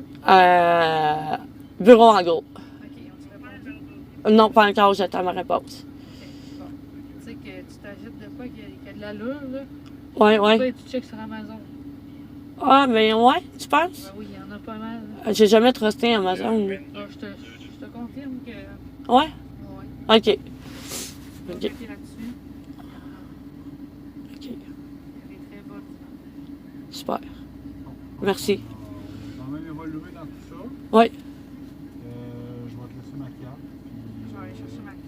Speaker 2: Bureau en gros.
Speaker 3: OK, on se répond.
Speaker 2: Non, pas encore, j'attends ma réponse.
Speaker 3: Bon. Tu sais que tu t'ajoutes de quoi qu'il y a de l'allure, là.
Speaker 2: Ouais, ouais.
Speaker 3: Toi, tu checkes sur Amazon.
Speaker 2: Ah, ben ouais, tu penses?
Speaker 3: Ben oui, il y en a pas mal. Là.
Speaker 2: J'ai jamais trusté Amazon.
Speaker 3: Ah, je te confirme que.
Speaker 2: Ouais?
Speaker 3: Ouais.
Speaker 2: OK.
Speaker 3: Je vais
Speaker 2: OK.
Speaker 3: checker là-dessus.
Speaker 2: OK.
Speaker 3: Il y a des très bonnes.
Speaker 2: Super. Merci.
Speaker 8: On va même évoluer dans tout ça.
Speaker 2: Ouais.
Speaker 8: Je vais te laisser ma carte. Puis,
Speaker 3: Je vais aller chercher ma clé.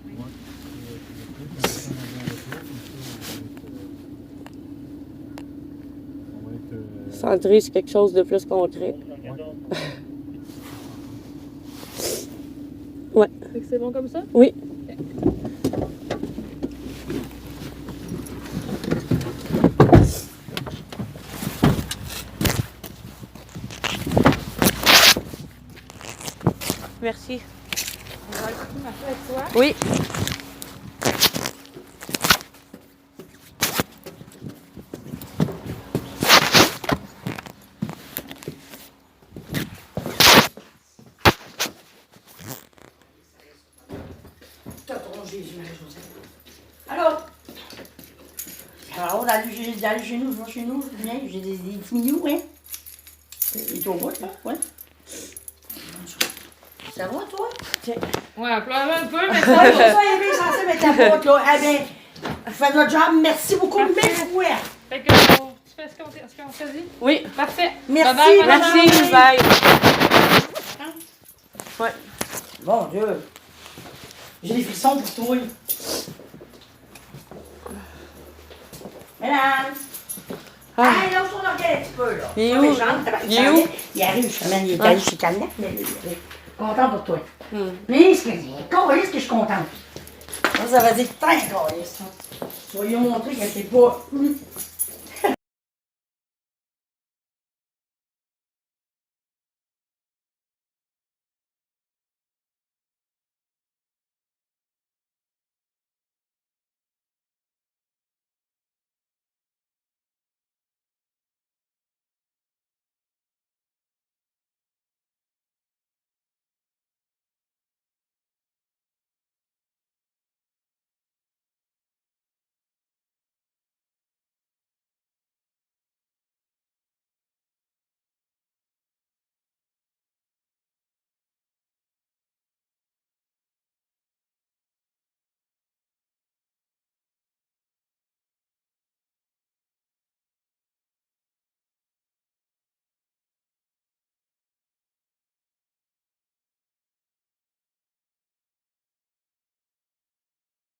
Speaker 8: On va être.
Speaker 2: Centré, c'est quelque chose de plus concret. Ouais.
Speaker 3: Fait que c'est bon comme ça?
Speaker 2: Oui. Merci.
Speaker 3: On va écouter ma fille avec toi.
Speaker 2: Oui.
Speaker 5: Jésus, Marie-Josée. Alors, d'aller chez nous, je vais chez nous, je viens, j'ai des petits mignons, hein. Il est au bout, là, ouais. Ça va, toi?
Speaker 3: Ouais, pleure un peu, mais
Speaker 5: Ça
Speaker 3: ça
Speaker 5: va,
Speaker 3: va.
Speaker 5: ça, il est bien censé mettre ta boîte, là. Eh bien, vous faites votre job, merci beaucoup,
Speaker 3: Parfait.
Speaker 5: mille fois.
Speaker 3: Fait que, tu fais ce qu'on se dit?
Speaker 2: Oui.
Speaker 3: Parfait.
Speaker 5: Merci,
Speaker 3: Bye bye,
Speaker 2: Merci. Bye. Ouais.
Speaker 5: Mon Dieu. J'ai des frissons pour toi. Mesdames.
Speaker 2: Ah.
Speaker 5: Hey, là, on regarde un petit peu, là.
Speaker 2: Il est
Speaker 5: Pas
Speaker 2: où,
Speaker 5: méchant,
Speaker 2: là?
Speaker 5: tabarnak,
Speaker 2: Il est où?
Speaker 5: Il arrive, justement, il est
Speaker 2: Ah.
Speaker 5: allé chez Calnef, mais il est content pour toi.
Speaker 2: Hmm.
Speaker 5: Mais c'est que je suis contente. Ça veut dire, putain, câlisse. Tu vas lui montrer que c'est pas